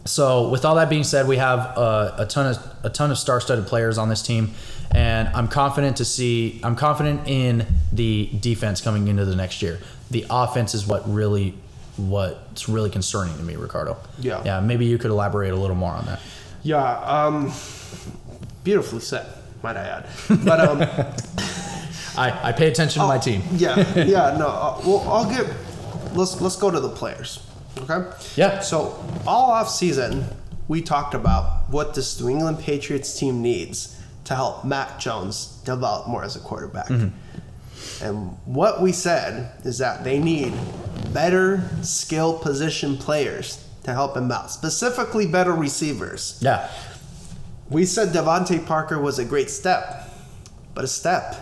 A: So with all that being said, we have a ton of star-studded players on this team, and I'm confident in the defense coming into the next year. The offense is what's really concerning to me, Ricardo.
B: Yeah.
A: Yeah. Maybe you could elaborate a little more on that.
B: Yeah. Beautifully said, might I add. But
A: I pay attention to my team.
B: Let's go to the players. Okay?
A: Yeah.
B: So all off season, we talked about what this New England Patriots team needs to help Mac Jones develop more as a quarterback. And what we said is that they need better skill position players to help him out, specifically better receivers.
A: Yeah.
B: We said Devontae Parker was a great step, but a step.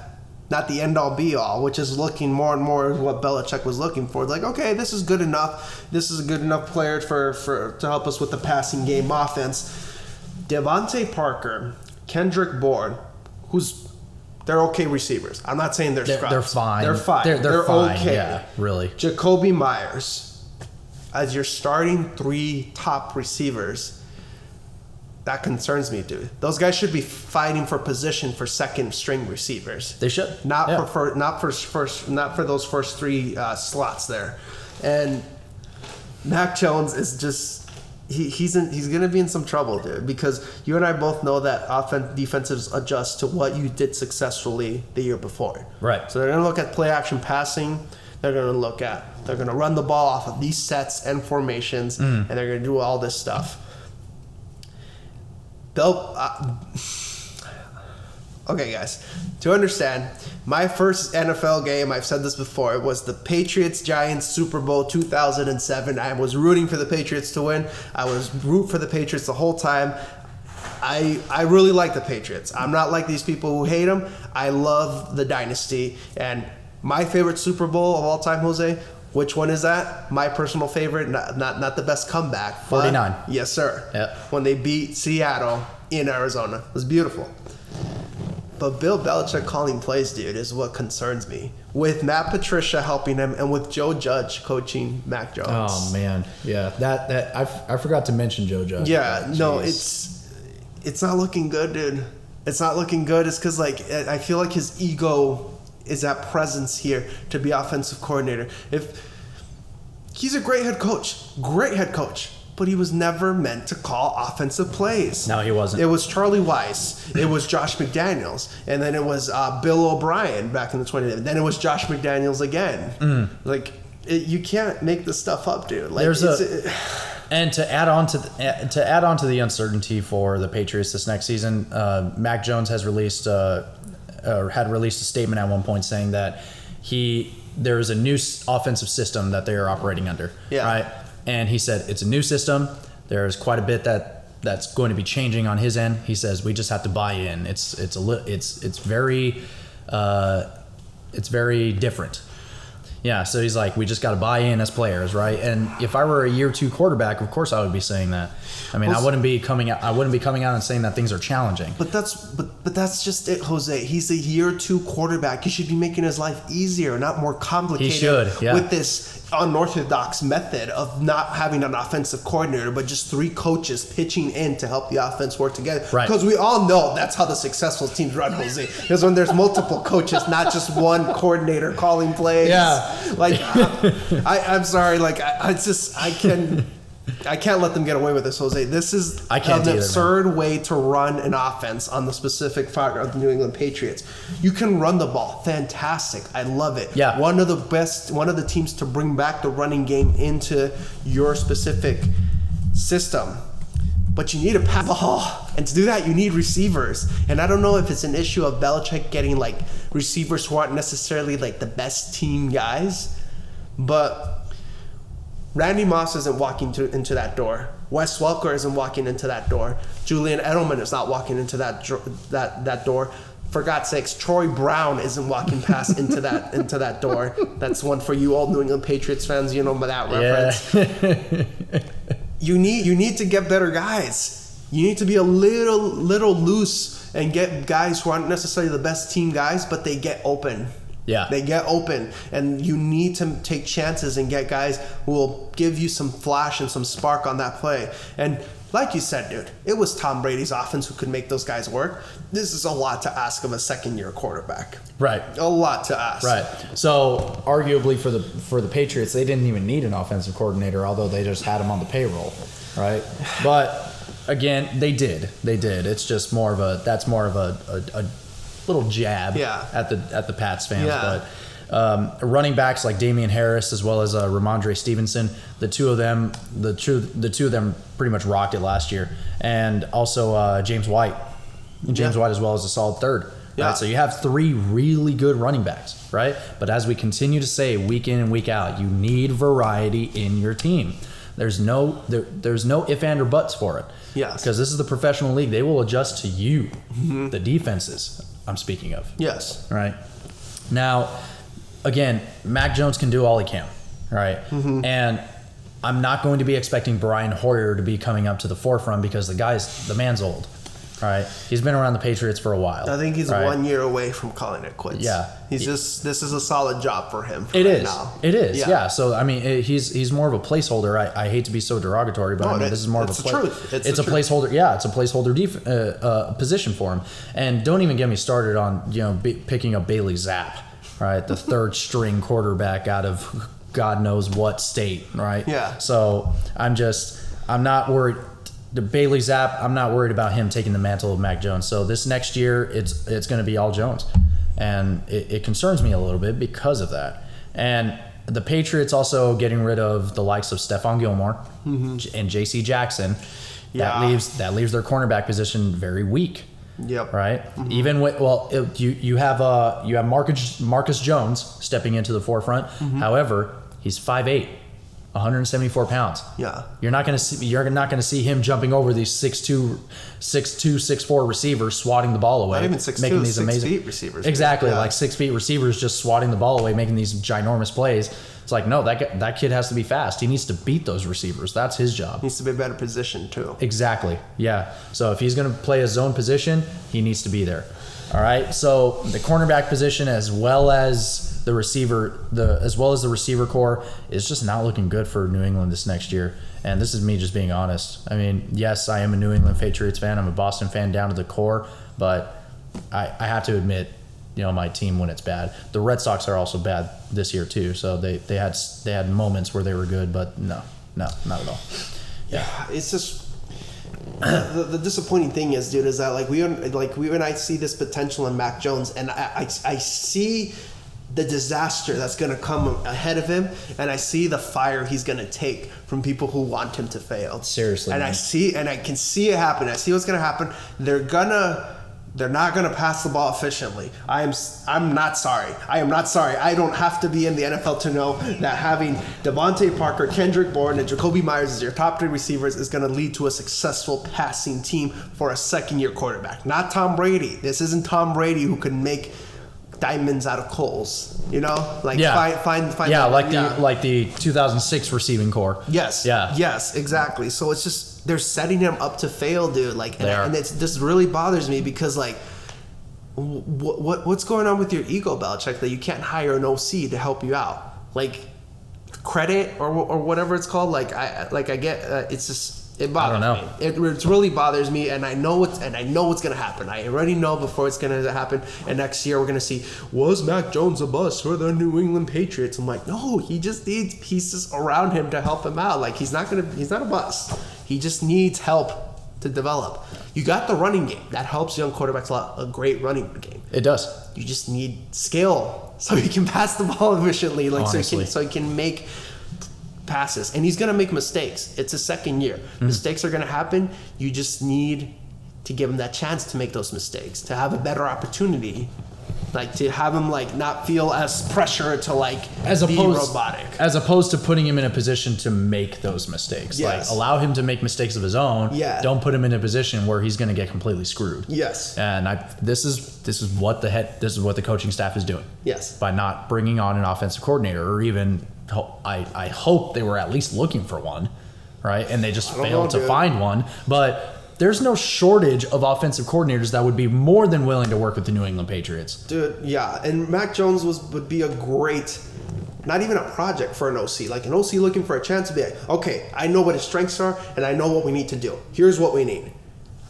B: Not the end-all be-all, which is looking more and more what Belichick was looking for. Like, okay, this is good enough. This is a good enough player to help us with the passing game offense. Devontae Parker, Kendrick Bourne, they're okay receivers. I'm not saying they're scrubs.
A: They're fine.
B: They're fine.
A: They're fine.
B: Okay.
A: Yeah, really.
B: Jacoby Myers, as your starting 3 top receivers, that concerns me, dude. Those guys should be fighting for position for second string receivers.
A: They should.
B: Not for those first 3 slots there. And Mac Jones is just he's going to be in some trouble, dude, because you and I both know that defensives adjust to what you did successfully the year before.
A: Right.
B: So they're going to look at play action passing. They're going to run the ball off of these sets and formations, and they're going to do all this stuff. Okay, guys, to understand, my first NFL game, I've said this before, it was the Patriots-Giants Super Bowl 2007. I was rooting for the Patriots to win. I was rooting for the Patriots the whole time. I really like the Patriots. I'm not like these people who hate them. I love the dynasty. And my favorite Super Bowl of all time, Jose, which one is that? My personal favorite, not the best comeback.
A: 49.
B: Yes, sir.
A: Yep.
B: When they beat Seattle in Arizona. It was beautiful. But Bill Belichick calling plays, dude, is what concerns me. With Matt Patricia helping him and with Joe Judge coaching Mac Jones.
A: Oh, man. Yeah, that I forgot to mention Joe Judge.
B: Yeah, no, it's not looking good, dude. It's not looking good. It's because, I feel like his ego is at presence here to be offensive coordinator. If he's a great head coach, but he was never meant to call offensive plays.
A: No, he wasn't.
B: It was Charlie Weiss. It was Josh McDaniels. And then it was Bill O'Brien back in the 20s. Then it was Josh McDaniels again. Like, you can't make this stuff up, dude. Like,
A: and to add on to the uncertainty for the Patriots this next season, Mac Jones has released had released a statement at one point saying that there's a new offensive system that they are operating under.
B: Yeah.
A: Right. And he said it's a new system. There's quite a bit that's going to be changing on his end. He says we just have to buy in. It's very different. Yeah, so he's like, we just got to buy in as players, right? And if I were a year 2 quarterback, of course I would be saying that. I mean, I wouldn't be coming out and saying that things are challenging.
B: But that's just it, Jose. He's a year 2 quarterback. He should be making his life easier, not more complicated.
A: He should, yeah.
B: With this unorthodox method of not having an offensive coordinator, but just 3 coaches pitching in to help the offense work together.
A: Right.
B: Because we all know that's how the successful teams run, Jose. Because when there's multiple coaches, not just one coordinator calling plays.
A: Yeah.
B: Like, I'm sorry. Like, I can't let them get away with this, Jose. This is an absurd way to run an offense on the specific part of the New England Patriots. You can run the ball. Fantastic. I love it.
A: Yeah.
B: One of the teams to bring back the running game into your specific system. But you need a pass ball. And to do that, you need receivers. And I don't know if it's an issue of Belichick getting like receivers who aren't necessarily like the best team guys, but Randy Moss isn't walking into that door. Wes Welker isn't walking into that door. Julian Edelman is not walking into that door. For God's sakes, Troy Brown isn't walking past into that door. That's one for you old New England Patriots fans. You know that reference.
A: Yeah.
B: You need to get better guys. You need to be a little loose and get guys who aren't necessarily the best team guys, but they get open.
A: Yeah.
B: They get open, and you need to take chances and get guys who will give you some flash and some spark on that play. And like you said, dude, it was Tom Brady's offense who could make those guys work. This is a lot to ask of a second-year quarterback.
A: Right.
B: A lot to ask.
A: Right. So arguably for the Patriots, they didn't even need an offensive coordinator, although they just had him on the payroll, right? But again, they did. It's just more of a little jab at the Pats fans.
B: Yeah.
A: But running backs like Damian Harris as well as Ramondre Stevenson, the two of them pretty much rocked it last year, and also James White as well as a solid third.
B: Yeah.
A: Right? So you have 3 really good running backs, right? But as we continue to say week in and week out, you need variety in your team. There's no if, and, or buts for it.
B: Yes.
A: Because this is the professional league. They will adjust to you, the defenses I'm speaking of.
B: Yes.
A: Right. Now, again, Mac Jones can do all he can, right? Mm-hmm. And I'm not going to be expecting Brian Hoyer to be coming up to the forefront because the man's old, right? He's been around the Patriots for a while.
B: I think he's 1 year away from calling it quits.
A: Yeah.
B: This is a solid job for him
A: now. It is.
B: Yeah.
A: Yeah. So, I mean, he's more of a placeholder. I hate to be so derogatory, but this is more of a
B: truth.
A: It's a placeholder. Yeah, it's a placeholder position for him. And don't even get me started on, picking up Bailey Zapp, right? The third string quarterback out of God knows what state, right?
B: Yeah.
A: So I'm not worried. The Bailey Zapp, I'm not worried about him taking the mantle of Mac Jones. So this next year, it's going to be all Jones. And it concerns me a little bit because of that. And the Patriots also getting rid of the likes of Stephon Gilmore and J.C. Jackson.
B: Yeah.
A: That leaves their cornerback position very weak.
B: Yep.
A: Right. Mm-hmm. Even with you have Marcus Jones stepping into the forefront. Mm-hmm. However, he's 5'8", 174 pounds.
B: Yeah.
A: You're not going to see him jumping over these 6'2", 6'4" receivers swatting the ball away.
B: Not even 6'2",
A: making these
C: 6 feet receivers.
A: Exactly, like 6 feet receivers just swatting the ball away, making these ginormous plays. It's like, no, that kid has to be fast. He needs to beat those receivers. That's his job.
B: Needs to be a better position too.
A: Exactly. Yeah. So if he's going to play a zone position, he needs to be there. All right. So the cornerback position, as well as the receiver core, is just not looking good for New England this next year. And this is me just being honest. I mean, yes, I am a New England Patriots fan. I'm a Boston fan down to the core, but I have to admit, my team when it's bad. The Red Sox are also bad this year too. So they had moments where they were good, but no, not at all.
B: It's just the disappointing thing is, dude, is that we and I see this potential in Mac Jones, and I see the disaster that's going to come ahead of him, and I see the fire he's going to take from people who want him to fail.
A: Seriously,
B: and
A: man.
B: I can see it happen. I see what's going to happen. They're not going to pass the ball efficiently. I'm not sorry. I am not sorry. I don't have to be in the NFL to know that having Devontae Parker, Kendrick Bourne, and Jacoby Myers as your top 3 receivers is going to lead to a successful passing team for a second-year quarterback. Not Tom Brady. This isn't Tom Brady who can make diamonds out of coals, find
A: like the 2006 receiving core.
B: Yes, exactly. So it's just they're setting him up to fail, dude. This really bothers me because what's going on with your ego, Belichick, that you can't hire an OC to help you out, credit or whatever it's called. I get it's just. It bothers me. It really bothers me, and I know what's going to happen. I already know before it's going to happen. And next year we're going to see, was Mac Jones a bust for the New England Patriots? I'm like, no, he just needs pieces around him to help him out. He's not a bust. He just needs help to develop. You got the running game that helps young quarterbacks a lot. A great running game.
A: It does.
B: You just need skill so he can pass the ball efficiently, so he can make passes, and he's going to make mistakes. It's his second year. Mistakes are going to happen. You just need to give him that chance to make those mistakes, to have a better opportunity, to have him not feel as pressure to be robotic,
A: as opposed to putting him in a position to make those mistakes.
B: Yes.
A: Allow him to make mistakes of his own.
B: Yeah.
A: Don't put him in a position where he's going to get completely screwed.
B: Yes.
A: And this is what the coaching staff is doing.
B: Yes.
A: By not bringing on an offensive coordinator, or even I hope they were at least looking for one, right? And they just failed to find one. But there's no shortage of offensive coordinators that would be more than willing to work with the New England Patriots.
B: Dude, yeah. And Mac Jones would be a great, not even a project for an OC. An OC looking for a chance to be okay, I know what his strengths are, and I know what we need to do. Here's what we need.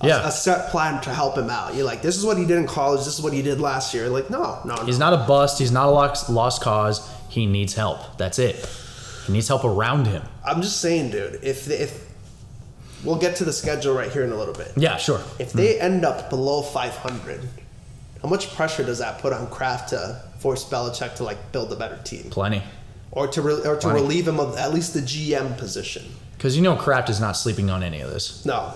B: A set plan to help him out. You're this is what he did in college. This is what he did last year. No.
A: He's not a bust. He's not a lost cause. He needs help. That's it. He needs help around him.
B: I'm just saying, dude, if we'll get to the schedule right here in a little bit.
A: Yeah, sure.
B: If they end up below 500, how much pressure does that put on Kraft to force Belichick to build a better team?
A: Plenty.
B: Or to relieve him of at least the GM position.
A: Because Kraft is not sleeping on any of this.
B: No.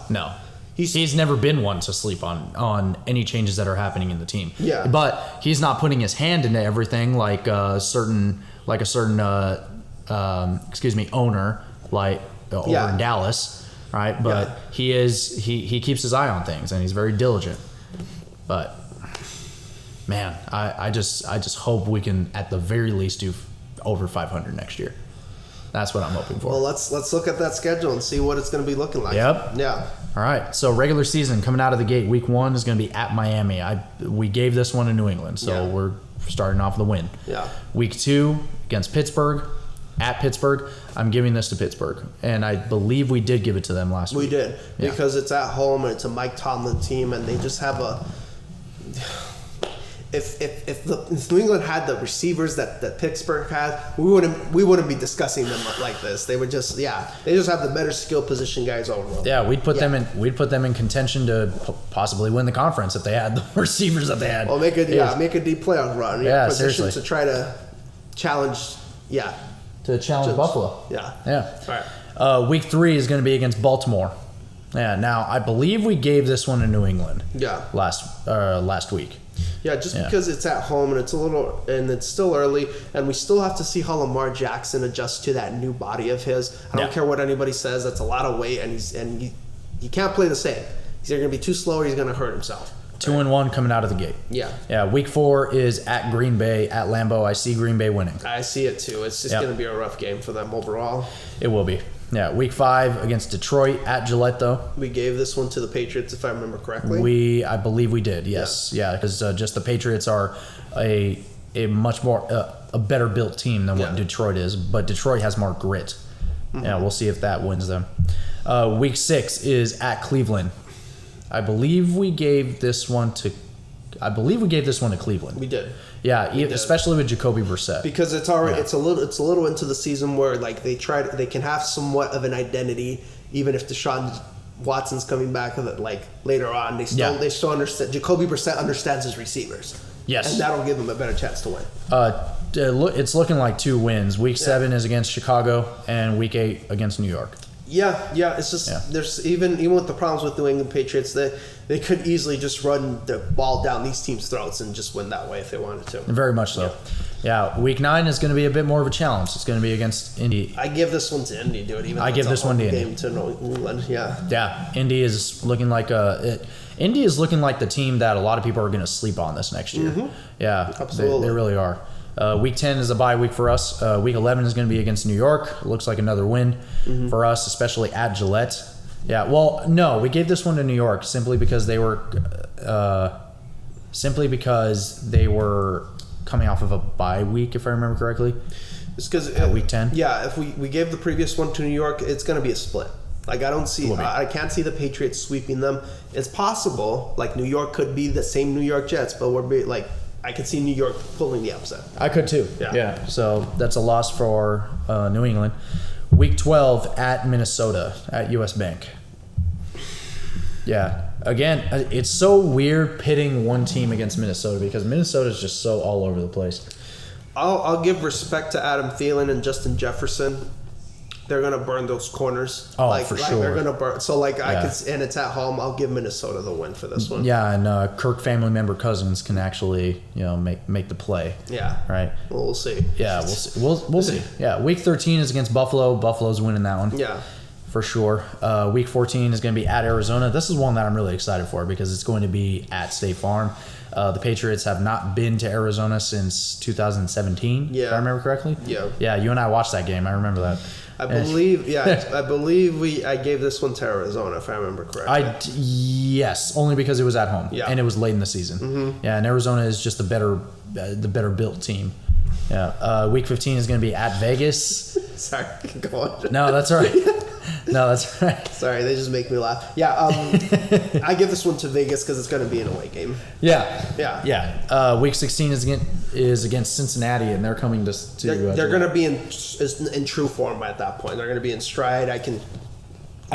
A: He's never been one to sleep on any changes that are happening in the team.
B: Yeah.
A: But he's not putting his hand into everything like a certain owner over in Dallas, right? But he keeps his eye on things, and he's very diligent. But man, I just hope we can at the very least do over 500 next year. That's what I'm hoping for.
B: Well, let's look at that schedule and see what it's going to be looking like.
A: Yep.
B: Yeah.
A: All right. So regular season coming out of the gate, week 1 is going to be at Miami. We gave this one to New England, so we're starting off with a win.
B: Yeah.
A: Week 2 against Pittsburgh, at Pittsburgh. I'm giving this to Pittsburgh, and I believe we did give it to them last week.
B: We did because it's at home and it's a Mike Tomlin team, and they just have a. If New England had the receivers that Pittsburgh had, we wouldn't be discussing them like this. They would just they just have the better skill position guys overall.
A: Yeah, we'd put them in contention to possibly win the conference if they had the receivers that they had.
B: Well, make a deep playoff run. Position
A: seriously.
B: To try to challenge. Yeah.
A: To challenge Buffalo.
B: Yeah.
A: Yeah. All right. Week 3 is going to be against Baltimore. Yeah. Now I believe we gave this one to New England.
B: Yeah.
A: Last week.
B: Yeah, because it's at home and it's still early, and we still have to see how Lamar Jackson adjusts to that new body of his. I don't care what anybody says; that's a lot of weight, and he can't play the same. He's either going to be too slow or he's going to hurt himself.
A: 2-1 coming out of the gate.
B: Yeah.
A: Yeah. Week 4 is at Green Bay at Lambeau. I see Green Bay winning.
B: I see it too. It's just going to be a rough game for them overall.
A: It will be. Yeah, week 5 against Detroit at Gillette, though.
B: We gave this one to the Patriots, if I remember correctly.
A: I believe we did. Yes, yeah, because just the Patriots are a much more a better built team than what Detroit is, but Detroit has more grit. Mm-hmm. Yeah, we'll see if that wins them. Week 6 is at Cleveland. I believe we gave this one to Cleveland.
B: We did.
A: Yeah, especially with Jacoby Brissett.
B: Because it's already it's a little into the season where like they can have somewhat of an identity, even if Deshaun Watson's coming back like later on. They still understand. Jacoby Brissett understands his receivers.
A: Yes,
B: and that'll give him a better chance to win.
A: It's looking like 2 wins. Week 7 is against Chicago, and Week 8 against New York.
B: Yeah. It's just there's even with the problems with New England Patriots, they could easily just run the ball down these teams' throats and just win that way if they wanted to.
A: Very much so. Yeah, Week 9 is going to be a bit more of a challenge. It's going to be against Indy.
B: I give this one to Indy, dude. Even
A: I give this one to Indy.
B: Game to New England.
A: Yeah. Indy is looking like Indy is looking like the team that a lot of people are going to sleep on this next year.
B: Mm-hmm.
A: Yeah,
B: absolutely.
A: They really are. Week 10 is a bye week for us. Week 11 is going to be against New York. Looks like another win for us, especially at Gillette. Yeah, well, no, we gave this one to New York simply because they were coming off of a bye week, if I remember correctly.
B: It's because
A: Week 10.
B: Yeah, if we gave the previous one to New York, it's going to be a split. Like I can't see the Patriots sweeping them. It's possible, like New York could be the same New York Jets, but I could see New York pulling the upset.
A: I could too. Yeah. So that's a loss for New England. Week 12 at Minnesota at US Bank. Yeah. Again, it's so weird pitting one team against Minnesota because Minnesota is just so all over the place.
B: I'll give respect to Adam Thielen and Justin Jefferson. They're gonna burn those corners.
A: Oh, for sure.
B: They're gonna burn. So I could, and it's at home. I'll give Minnesota the win for this one.
A: Yeah, and Kirk family member Cousins can actually make the play.
B: Yeah.
A: Right.
B: Well, we'll see.
A: Yeah, we'll see. We'll see. Yeah, Week 13 is against Buffalo. Buffalo's winning that one.
B: Yeah.
A: For sure. Week 14 is going to be at Arizona. This is one that I'm really excited for because it's going to be at State Farm. The Patriots have not been to Arizona since 2017, if I remember correctly.
B: Yeah.
A: Yeah, you and I watched that game. I remember that.
B: I believe I gave this one to Arizona, if I remember correctly.
A: Yes, only because it was at home.
B: Yeah.
A: And it was late in the season.
B: Mm-hmm.
A: Yeah, and Arizona is just the better built team. Yeah. Week 15 is going to be at Vegas.
B: Sorry, go on.
A: No, that's all right. No, that's right.
B: Sorry, they just make me laugh. Yeah, I give this one to Vegas because it's going to be an away game.
A: Yeah. Week 16 is against Cincinnati, and they're coming to
B: they're going to be in true form at that point. They're going to be in stride.
A: I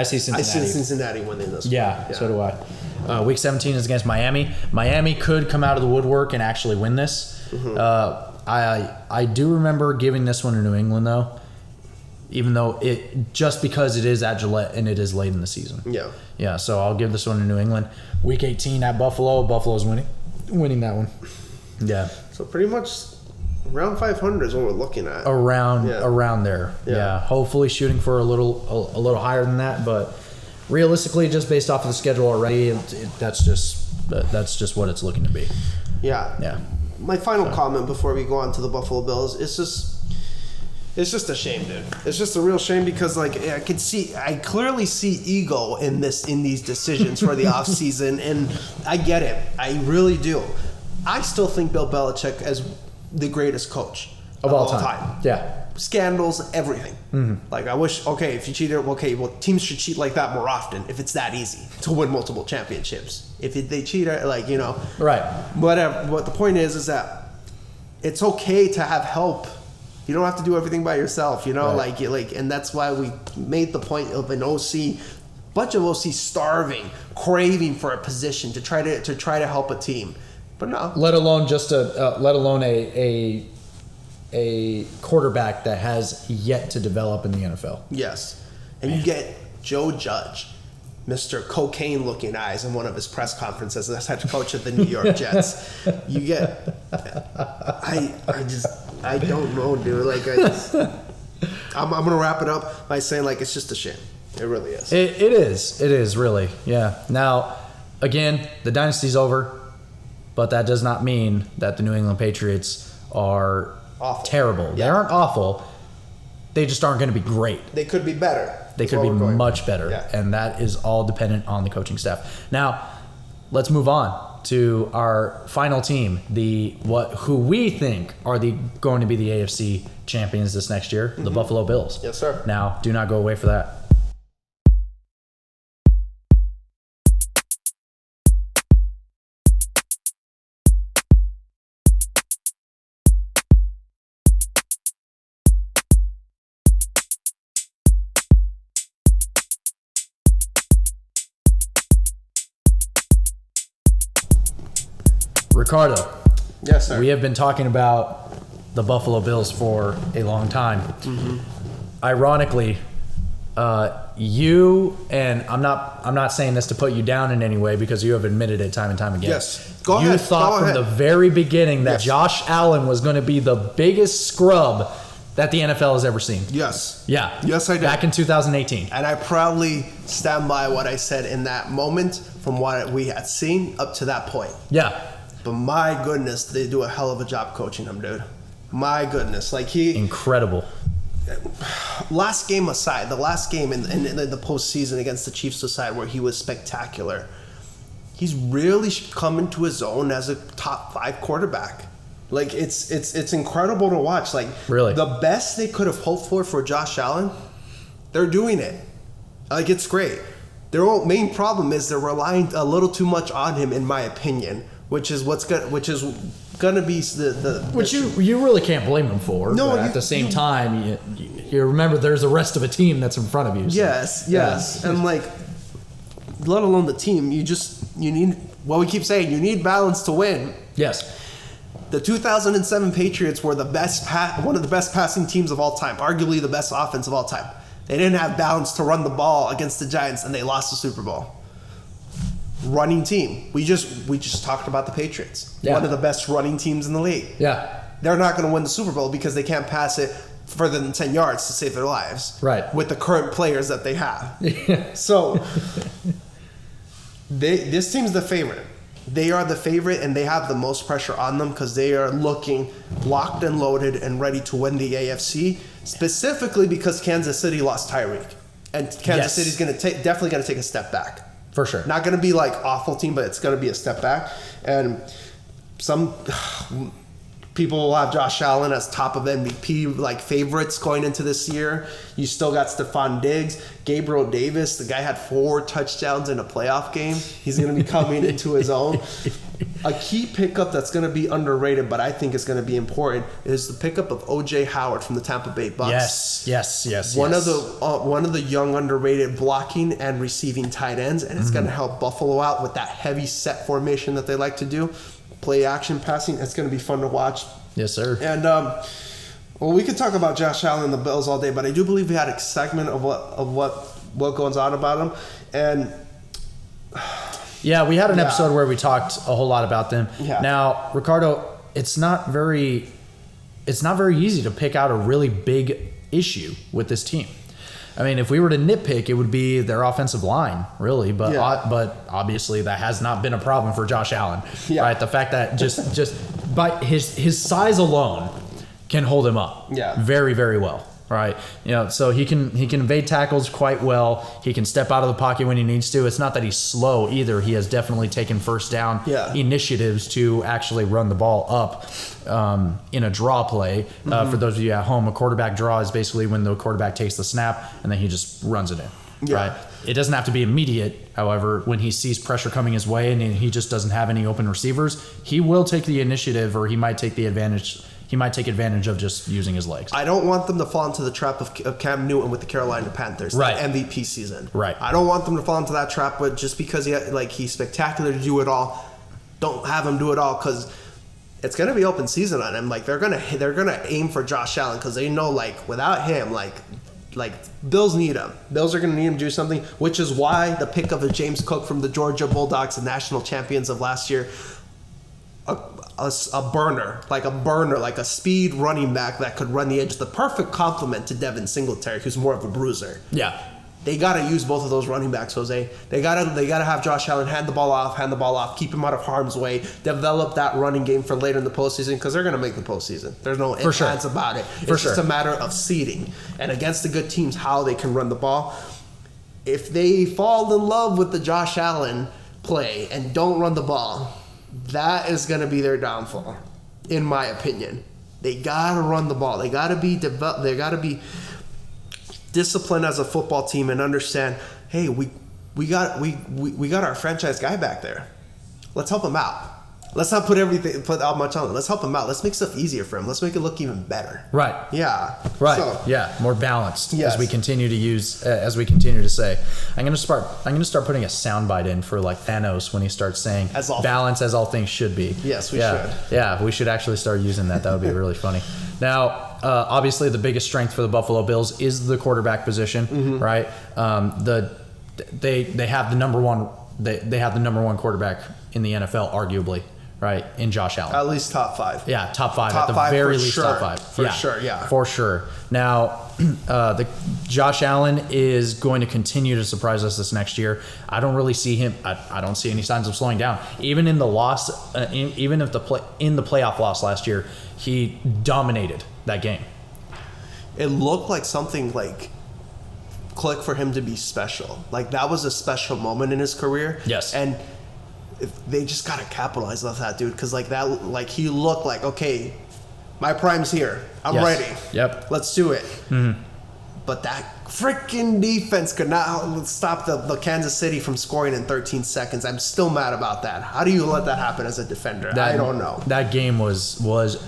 A: see
B: Cincinnati winning this.
A: Yeah, so do I. Week 17 is against Miami. Miami could come out of the woodwork and actually win this. Mm-hmm. I do remember giving this one to New England though. Even though just because it is at Gillette and it is late in the season. Yeah. Yeah, so I'll give this one to New England. Week 18 at Buffalo. Buffalo's winning that one. Yeah.
B: So pretty much around 500 is what we're looking at.
A: Around there. Yeah. Hopefully shooting for a little higher than that, but realistically, just based off of the schedule already, that's just what it's looking to be.
B: Yeah.
A: Yeah.
B: My final comment before we go on to the Buffalo Bills is it's just a shame, dude. It's just a real shame because I clearly see ego in these decisions for the offseason, and I get it. I really do. I still think Bill Belichick is the greatest coach of all time. Yeah. Scandals, everything. Mm-hmm. I wish, if you cheated, teams should cheat like that more often if it's that easy to win multiple championships. If they cheat, right. Whatever. But the point is that it's okay to have help. You don't have to do everything by yourself, right. And that's why we made the point of an bunch of OC starving, craving for a position to try to help a team, but no.
A: Let alone a quarterback that has yet to develop in the NFL.
B: Yes, and you get Joe Judge, Mr. Cocaine-looking eyes, in one of his press conferences as head coach of the New York Jets. You get, I don't know, dude. I'm gonna wrap it up by saying it's just a shame. It really is.
A: It is really. Yeah. Now, again, the dynasty's over, but that does not mean that the New England Patriots are awful. Terrible. Yeah. They aren't awful. They just aren't going to be great.
B: They could be better.
A: They could be much better, and that is all dependent on the coaching staff. Now, let's move on to our final team, who we think are going to be the AFC champions this next year, the Buffalo Bills.
B: Yes, sir.
A: Now, do not go away for that. Ricardo.
B: Yes, sir.
A: We have been talking about the Buffalo Bills for a long time. Mm-hmm. Ironically, you and I'm not saying this to put you down in any way because you have admitted it time and time again.
B: Yes. Go
A: you
B: ahead.
A: thought from the very beginning that Josh Allen was going to be the biggest scrub that the NFL has ever seen.
B: Yes.
A: Yeah.
B: Yes, I did.
A: Back in 2018.
B: And I proudly stand by what I said in that moment from what we had seen up to that point.
A: Yeah.
B: But my goodness, they do a hell of a job coaching him, dude. My goodness.
A: Incredible.
B: Last game aside, the last game in the postseason against the Chiefs aside where he was spectacular, he's really come into his own as a top 5 quarterback. Like, it's incredible to watch. Like,
A: really,
B: the best they could have hoped for Josh Allen, they're doing it. Like, it's great. Their main problem is they're relying a little too much on him, in my opinion, which is gonna be
A: which you really can't blame him for. No, but at the same time, you remember there's the rest of a team that's in front of you. So.
B: Yes, and like, let alone the team, you need. Well, we keep saying you need balance to win.
A: Yes.
B: The 2007 Patriots were one of the best passing teams of all time, arguably the best offense of all time. They didn't have balance to run the ball against the Giants, and they lost the Super Bowl. Running team. We just talked about the Patriots. Yeah. One of the best running teams in the league.
A: Yeah.
B: They're not going to win the Super Bowl because they can't pass it further than 10 yards to save their lives.
A: Right.
B: With the current players that they have. So, this team's the favorite. They are the favorite, and they have the most pressure on them because they are looking locked and loaded and ready to win the AFC, specifically because Kansas City lost Tyreek. And Kansas City's definitely going to take a step back.
A: For sure.
B: Not going to be like awful team, but it's going to be a step back. And some people will have Josh Allen as top of MVP like favorites going into this year. You still got Stephon Diggs, Gabriel Davis. The guy had 4 touchdowns in a playoff game. He's going to be coming into his own. A key pickup that's going to be underrated, but I think is going to be important, is the pickup of O.J. Howard from the Tampa Bay Bucks.
A: Yes.
B: One of the young underrated blocking and receiving tight ends, and it's going to help Buffalo out with that heavy set formation that they like to do. Play action passing. It's going to be fun to watch.
A: Yes, sir.
B: And well, we could talk about Josh Allen and the Bills all day, but I do believe we had a segment of what goes on about them. And
A: yeah, we had an episode where we talked a whole lot about them.
B: Yeah.
A: Now, Ricardo, it's not very easy to pick out a really big issue with this team. I mean, if we were to nitpick, it would be their offensive line, really. But obviously, that has not been a problem for Josh Allen, right? The fact that just by his size alone can hold him up, very, very well, right? So he can evade tackles quite well. He can step out of the pocket when he needs to. It's not that he's slow either. He has definitely taken first down initiatives to actually run the ball up. In a draw play, for those of you at home, a quarterback draw is basically when the quarterback takes the snap and then he just runs it in. Right? It doesn't have to be immediate. However, when he sees pressure coming his way and he just doesn't have any open receivers, he will take the initiative, or he might take the advantage. He might take advantage of just using his legs.
B: I don't want them to fall into the trap of Cam Newton with the Carolina Panthers, that MVP season.
A: Right.
B: I don't want them to fall into that trap, but just because he's spectacular to do it all, don't have him do it all, because it's gonna be open season on him. Like, they're gonna aim for Josh Allen because they know, like, without him, like Bills need him. Bills are gonna need him to do something, which is why the pick of James Cook from the Georgia Bulldogs, the national champions of last year, a burner, like a speed running back that could run the edge, the perfect complement to Devin Singletary, who's more of a bruiser.
A: Yeah.
B: They got to use both of those running backs, Jose. They got to have Josh Allen hand the ball off, keep him out of harm's way, develop that running game for later in the postseason, because they're going to make the postseason. There's no ifs, ands about it. It's just a matter of seeding. And against the good teams, how they can run the ball. If they fall in love with the Josh Allen play and don't run the ball, that is going to be their downfall, in my opinion. They got to run the ball. They got to be disciplined as a football team and understand, hey, we got our franchise guy back there. Let's help him out. let's not put out much on it. Let's help him out. Let's make stuff easier for him. Let's make it look even better.
A: Right.
B: Yeah.
A: Right.
B: So,
A: yeah. More balanced
B: yes.
A: as we continue to say. I'm gonna start putting a soundbite in for like Thanos when he starts saying balance as all things should be.
B: Yes, we should.
A: Yeah, we should actually start using that. That would be really funny. Now, obviously, the biggest strength for the Buffalo Bills is the quarterback position, right? They have the number one. They have the number one quarterback in the NFL, arguably, right? In Josh Allen.
B: At least top 5.
A: Yeah, top 5
B: Top
A: at the
B: 5
A: very
B: for
A: least.
B: sure.
A: Top 5
B: For sure. Yeah.
A: For sure. Now, the Josh Allen is going to continue to surprise us this next year. I don't really see him. I don't see any signs of slowing down. Even in the loss, even if the playoff loss last year, he dominated that game.
B: It looked like something like click for him to be special. Like that was a special moment in his career.
A: Yes.
B: And if they just gotta capitalize on that, dude, because he looked like, okay, my prime's here. I'm ready.
A: Yep.
B: Let's do it. But that freaking defense could not stop the Kansas City from scoring in 13 seconds. I'm still mad about that. How do you let that happen as a defender? I don't know.
A: That game was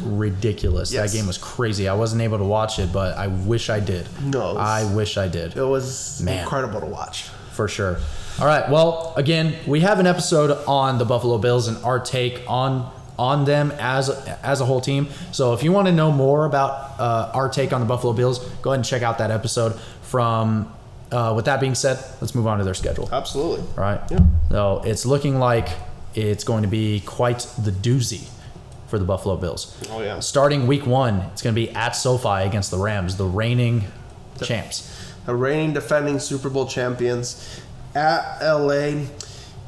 A: ridiculous.
B: Yes.
A: That game was crazy. I wasn't able to watch it, but I wish I did.
B: No.
A: I wish I did.
B: It was incredible to watch.
A: For sure. All right. Well, again, we have an episode on the Buffalo Bills and our take on them as a whole team. So if you want to know more about our take on the Buffalo Bills, go ahead and check out that episode. With that being said, let's move on to their schedule.
B: Absolutely.
A: All right.
B: Yeah.
A: So it's looking like it's going to be quite the doozy for the Buffalo Bills.
B: Oh yeah.
A: Starting week 1, it's going to be at SoFi against the Rams, the reigning champs.
B: The reigning defending Super Bowl champions at LA.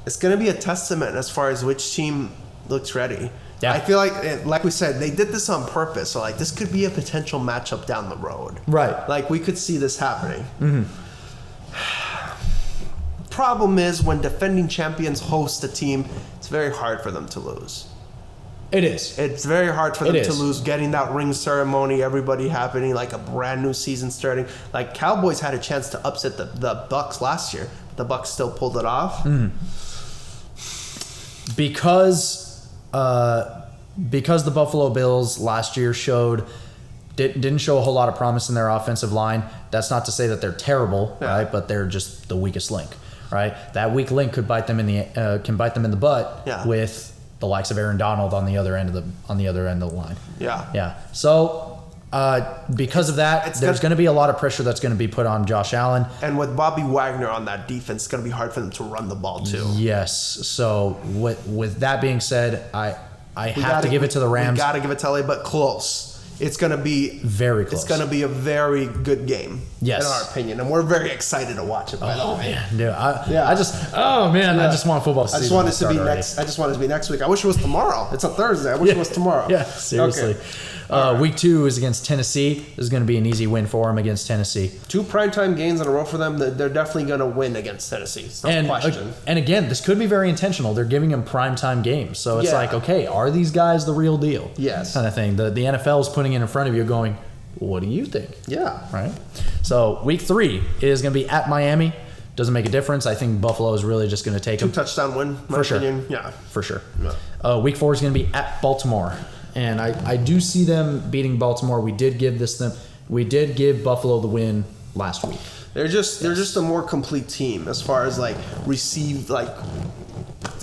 B: It's going to be a testament as far as which team looks ready.
A: Yeah.
B: I feel like we said, they did this on purpose. So, this could be a potential matchup down the road.
A: Right.
B: We could see this happening. Problem is, when defending champions host a team, it's very hard for them to lose.
A: It is.
B: It's very hard for them to lose, getting that ring ceremony, everybody happening, a brand new season starting. Cowboys had a chance to upset the Bucks last year. But the Bucks still pulled it off.
A: Because the Buffalo Bills last year didn't show a whole lot of promise in their offensive line. That's not to say that they're terrible, right? But they're just the weakest link, right? That weak link could bite them in the butt with the likes of Aaron Donald on the other end of the line. Yeah. So because of that, there's going to be a lot of pressure that's going to be put on Josh Allen.
B: And with Bobby Wagner on that defense, it's going to be hard for them to run the ball too.
A: Yes. So with that being said, I have to give it to the Rams.
B: We got to give it to LA, but close. It's going to be
A: very close.
B: It's going to be a very good game,
A: yes,
B: in our opinion, and we're very excited to watch it. By the way,
A: man, dude, I just want football season.
B: I just want it to be next. I just want it to be next week. I wish it was tomorrow. It's a Thursday. I wish it was tomorrow.
A: Yeah, seriously.
B: Okay. Right.
A: Week 2 is against Tennessee. This is going to be an easy win for them against Tennessee. 2
B: primetime games in a row for them. They're definitely going to win against Tennessee. No question.
A: And again, this could be very intentional. They're giving them primetime games. So it's okay, are these guys the real deal?
B: Yes.
A: Kind of thing. The NFL is putting it in front of you going, what do you think?
B: Yeah.
A: Right? So week 3 is going to be at Miami. Doesn't make a difference. I think Buffalo is really just going to take
B: 2 touchdown win,
A: for
B: opinion.
A: Sure.
B: Yeah.
A: For sure.
B: Yeah.
A: Week 4 is going to be at Baltimore. And I do see them beating Baltimore. We did give Buffalo the win last week.
B: They're just a more complete team as far as they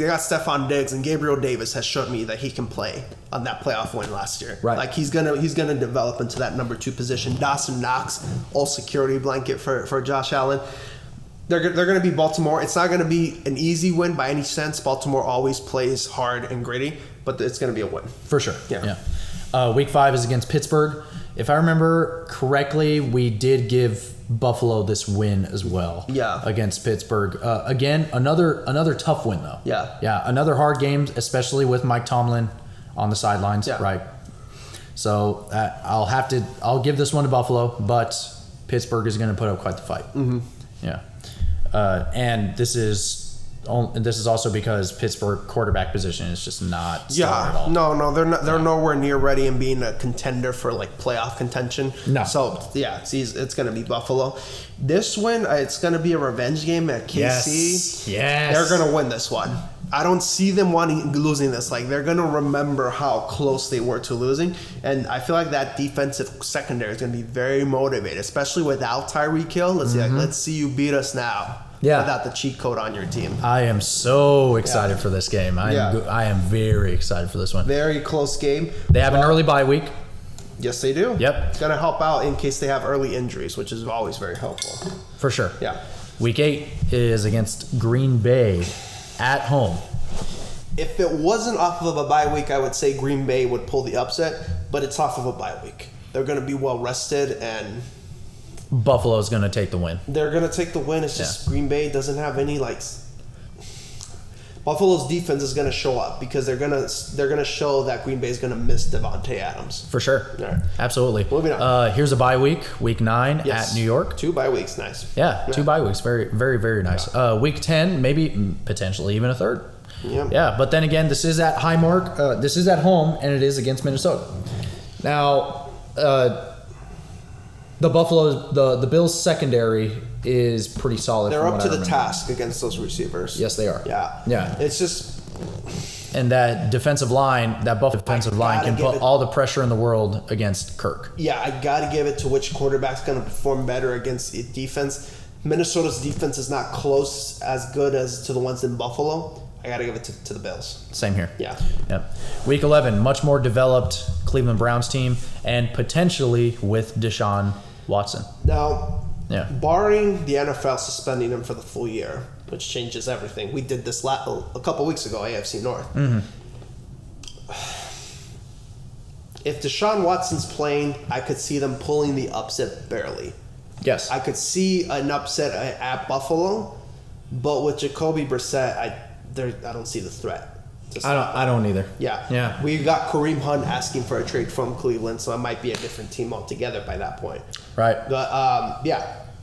B: got Stephon Diggs, and Gabriel Davis has shown me that he can play on that playoff win last year.
A: Right.
B: He's gonna develop into that number 2 position. Dawson Knox, all security blanket for Josh Allen. They're going to be Baltimore. It's not going to be an easy win by any sense. Baltimore always plays hard and gritty, but it's going to be a win.
A: For sure.
B: Yeah.
A: Week 5 is against Pittsburgh. If I remember correctly, we did give Buffalo this win as well.
B: Yeah.
A: Against Pittsburgh. Again, another tough win though.
B: Yeah.
A: Yeah. Another hard game, especially with Mike Tomlin on the sidelines.
B: Yeah.
A: Right. So I'll give this one to Buffalo, but Pittsburgh is going to put up quite the fight.
B: Mm-hmm.
A: Yeah. And this is also because Pittsburgh quarterback position is just not stellar at all.
B: No, they're nowhere near ready and being a contender for playoff contention.
A: No.
B: So it's going to be Buffalo. This win, it's going to be a revenge game at KC.
A: Yes.
B: They're going to win this one. I don't see them losing this. Like, they're going to remember how close they were to losing. And I feel like that defensive secondary is going to be very motivated, especially without Tyreek Hill. Let's see you beat us now.
A: Yeah.
B: Without the cheat code on your team.
A: I am so excited for this game. I am very excited for this one.
B: Very close game.
A: They have an early bye week.
B: Yes, they do.
A: Yep.
B: It's going to help out in case they have early injuries, which is always very helpful.
A: For sure.
B: Yeah.
A: Week 8 is against Green Bay at home.
B: If it wasn't off of a bye week, I would say Green Bay would pull the upset, but it's off of a bye week. They're going to be well rested, and
A: Buffalo's going to take the win.
B: they're going to take the win. It's just Green Bay doesn't have any Buffalo's defense is going to show up because they're going to show that Green Bay is going to miss Devontae Adams.
A: For sure.
B: All right.
A: Absolutely.
B: Moving on.
A: Here's a bye week, week 9 at New York.
B: 2 bye weeks, nice.
A: Yeah, 2 bye weeks. Very, very, very nice. Week 10, maybe potentially even a third.
B: Yeah.
A: Yeah, but then again, this is at Highmark. This is at home, and it is against Minnesota. Now, the Bills' secondary is pretty solid.
B: They're up to the task against those receivers.
A: Yes, they are.
B: Yeah.
A: Yeah.
B: It's just...
A: And that defensive line, that Buffalo defensive line can put all the pressure in the world against Kirk.
B: Yeah, I got to give it to which quarterback's going to perform better against the defense. Minnesota's defense is not close as good as to the ones in Buffalo. I got to give it to the Bills.
A: Same here.
B: Yeah.
A: Yep. Week 11, much more developed Cleveland Browns team, and potentially with Deshaun Watson.
B: Now,
A: Yeah.
B: barring the NFL suspending him for the full year, which changes everything. We did this a couple weeks ago, AFC North.
A: Mm-hmm.
B: If Deshaun Watson's playing, I could see them pulling the upset barely.
A: Yes.
B: I could see an upset at Buffalo, but with Jacoby Brissett, I don't see the threat.
A: I don't either.
B: Yeah.
A: Yeah.
B: We got Kareem Hunt asking for a trade from Cleveland, so it might be a different team altogether by that point.
A: Right.
B: But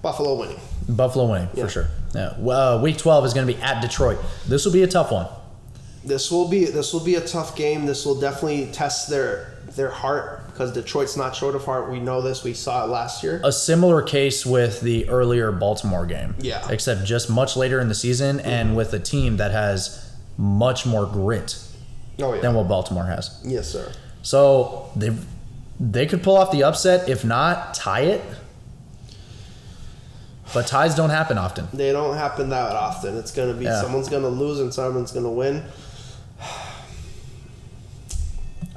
B: Buffalo winning.
A: Buffalo winning for sure. Yeah. Week 12 is going to be at Detroit. This will be a tough one.
B: This will be a tough game. This will definitely test their heart because Detroit's not short of heart. We know this. We saw it last year.
A: A similar case with the earlier Baltimore game.
B: Yeah.
A: Except just much later in the season and with a team that has much more grit than what Baltimore has.
B: Yes, sir.
A: So they could pull off the upset, if not tie it. But ties don't happen often.
B: They don't happen that often. It's going to be someone's going to lose and someone's going to win.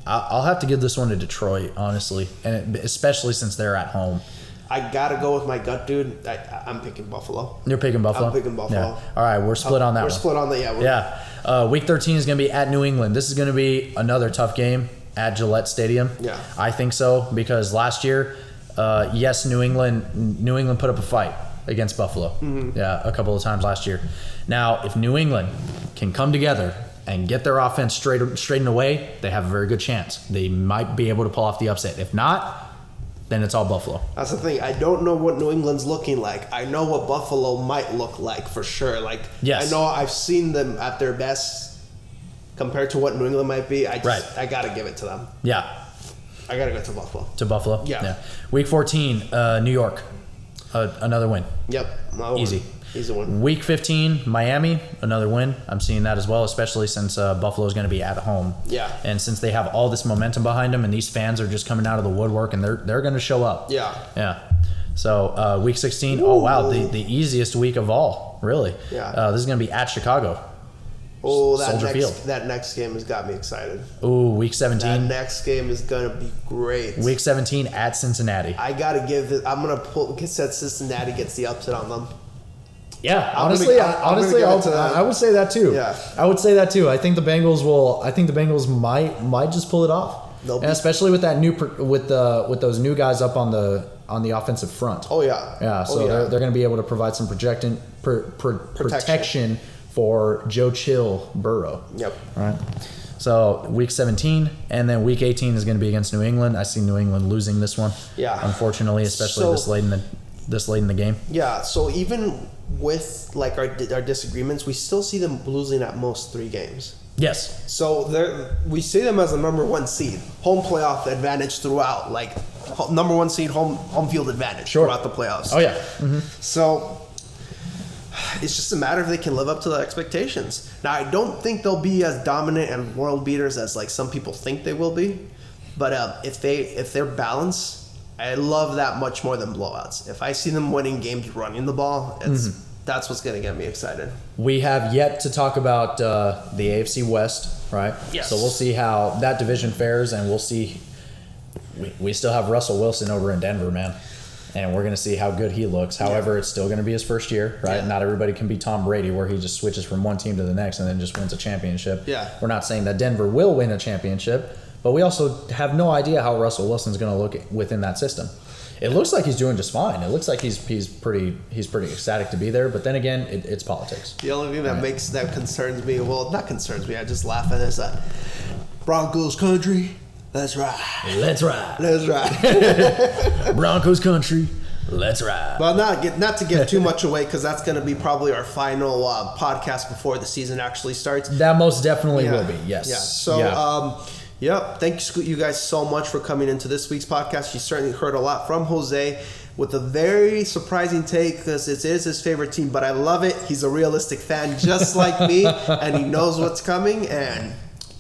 A: I'll have to give this one to Detroit, honestly, and especially since they're at home.
B: I got to go with my gut, dude. I'm picking Buffalo.
A: You're picking Buffalo?
B: I'm picking Buffalo.
A: Yeah. All right, we're split on that one.
B: We're split on that,
A: Week 13 is going to be at New England. This is going to be another tough game at Gillette Stadium.
B: Yeah.
A: I think so because last year, yes, New England put up a fight against Buffalo.
B: Mm-hmm.
A: Yeah, a couple of times last year. Now, if New England can come together and get their offense straightened away, they have a very good chance. They might be able to pull off the upset. If not, then it's all Buffalo.
B: That's the thing. I don't know what New England's looking like. I know what Buffalo might look like for sure.
A: Yes.
B: I know I've seen them at their best compared to what New England might be. I got to give it to them.
A: Yeah.
B: I got to go to Buffalo.
A: To Buffalo?
B: Yeah.
A: Week 14, New York. Another win.
B: Yep.
A: Easy.
B: Easy one.
A: Week 15, Miami, another win. I'm seeing that as well, especially since Buffalo is going to be at home.
B: Yeah.
A: And since they have all this momentum behind them, and these fans are just coming out of the woodwork, and they're going to show up.
B: Yeah.
A: Yeah. So week 16, oh wow, the easiest week of all, really.
B: Yeah.
A: This is going to be at Chicago.
B: Oh,
A: Soldier Field.
B: That next game has got me excited.
A: Ooh, week 17.
B: That next game is going to be great.
A: Week 17 at Cincinnati.
B: I got to give it. I'm going to pull. Said Cincinnati gets the upset on them.
A: Yeah,
B: I
A: would say that too.
B: Yeah.
A: I would say that too. I think the Bengals might just pull it off, and especially with that with those new guys up on the offensive front.
B: Oh yeah.
A: Yeah. So they're going to be able to provide some protection for Joe Chill Burrow.
B: Yep.
A: All right. So week 17, and then week 18 is going to be against New England. I see New England losing this one.
B: Yeah.
A: Unfortunately, especially this late in the game.
B: Yeah. So even with our disagreements, we still see them losing at most 3 games.
A: Yes.
B: So we see them as a number 1 seed, home playoff advantage throughout, number 1 seed, home field advantage throughout the playoffs.
A: Oh yeah. Mm-hmm.
B: So it's just a matter if they can live up to the expectations. Now, I don't think they'll be as dominant and world beaters as like some people think they will be, but if they're balanced, I love that much more than blowouts. If I see them winning games running the ball, that's what's going to get me excited.
A: We have yet to talk about the AFC West, right?
B: Yes.
A: So we'll see how that division fares, and we'll see. We still have Russell Wilson over in Denver, man. And we're going to see how good he looks. However, it's still going to be his first year, right? Yeah. Not everybody can be Tom Brady, where he just switches from one team to the next and then just wins a championship.
B: Yeah.
A: We're not saying that Denver will win a championship, but we also have no idea how Russell Wilson's going to look within that system. It looks like he's doing just fine. It looks like he's pretty ecstatic to be there. But then again, it's politics.
B: The only thing that concerns me, well, not concerns me, I just laugh at this. Broncos country. Let's ride.
A: Let's ride.
B: Let's ride.
A: Broncos country. Let's ride.
B: Well, not to give too much away, because that's going to be probably our final podcast before the season actually starts.
A: That most definitely will be. Yes.
B: Yeah. So, thank you guys so much for coming into this week's podcast. You certainly heard a lot from Jose with a very surprising take, because it is his favorite team, but I love it. He's a realistic fan just like me, and he knows what's coming, and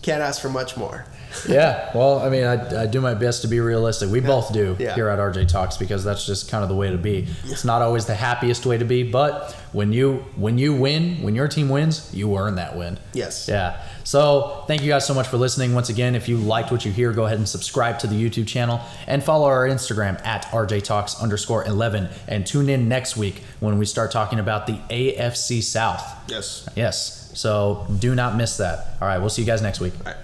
B: can't ask for much more.
A: Yeah, well, I mean, I do my best to be realistic. We both do here at RJ Talks, because that's just kind of the way to be. It's not always the happiest way to be, but when you win, when your team wins, you earn that win.
B: Yes.
A: Yeah. So thank you guys so much for listening. Once again, if you liked what you hear, go ahead and subscribe to the YouTube channel and follow our Instagram at RJTalks_11, and tune in next week when we start talking about the AFC South.
B: Yes.
A: Yes. So do not miss that. All right, we'll see you guys next week.
B: All right.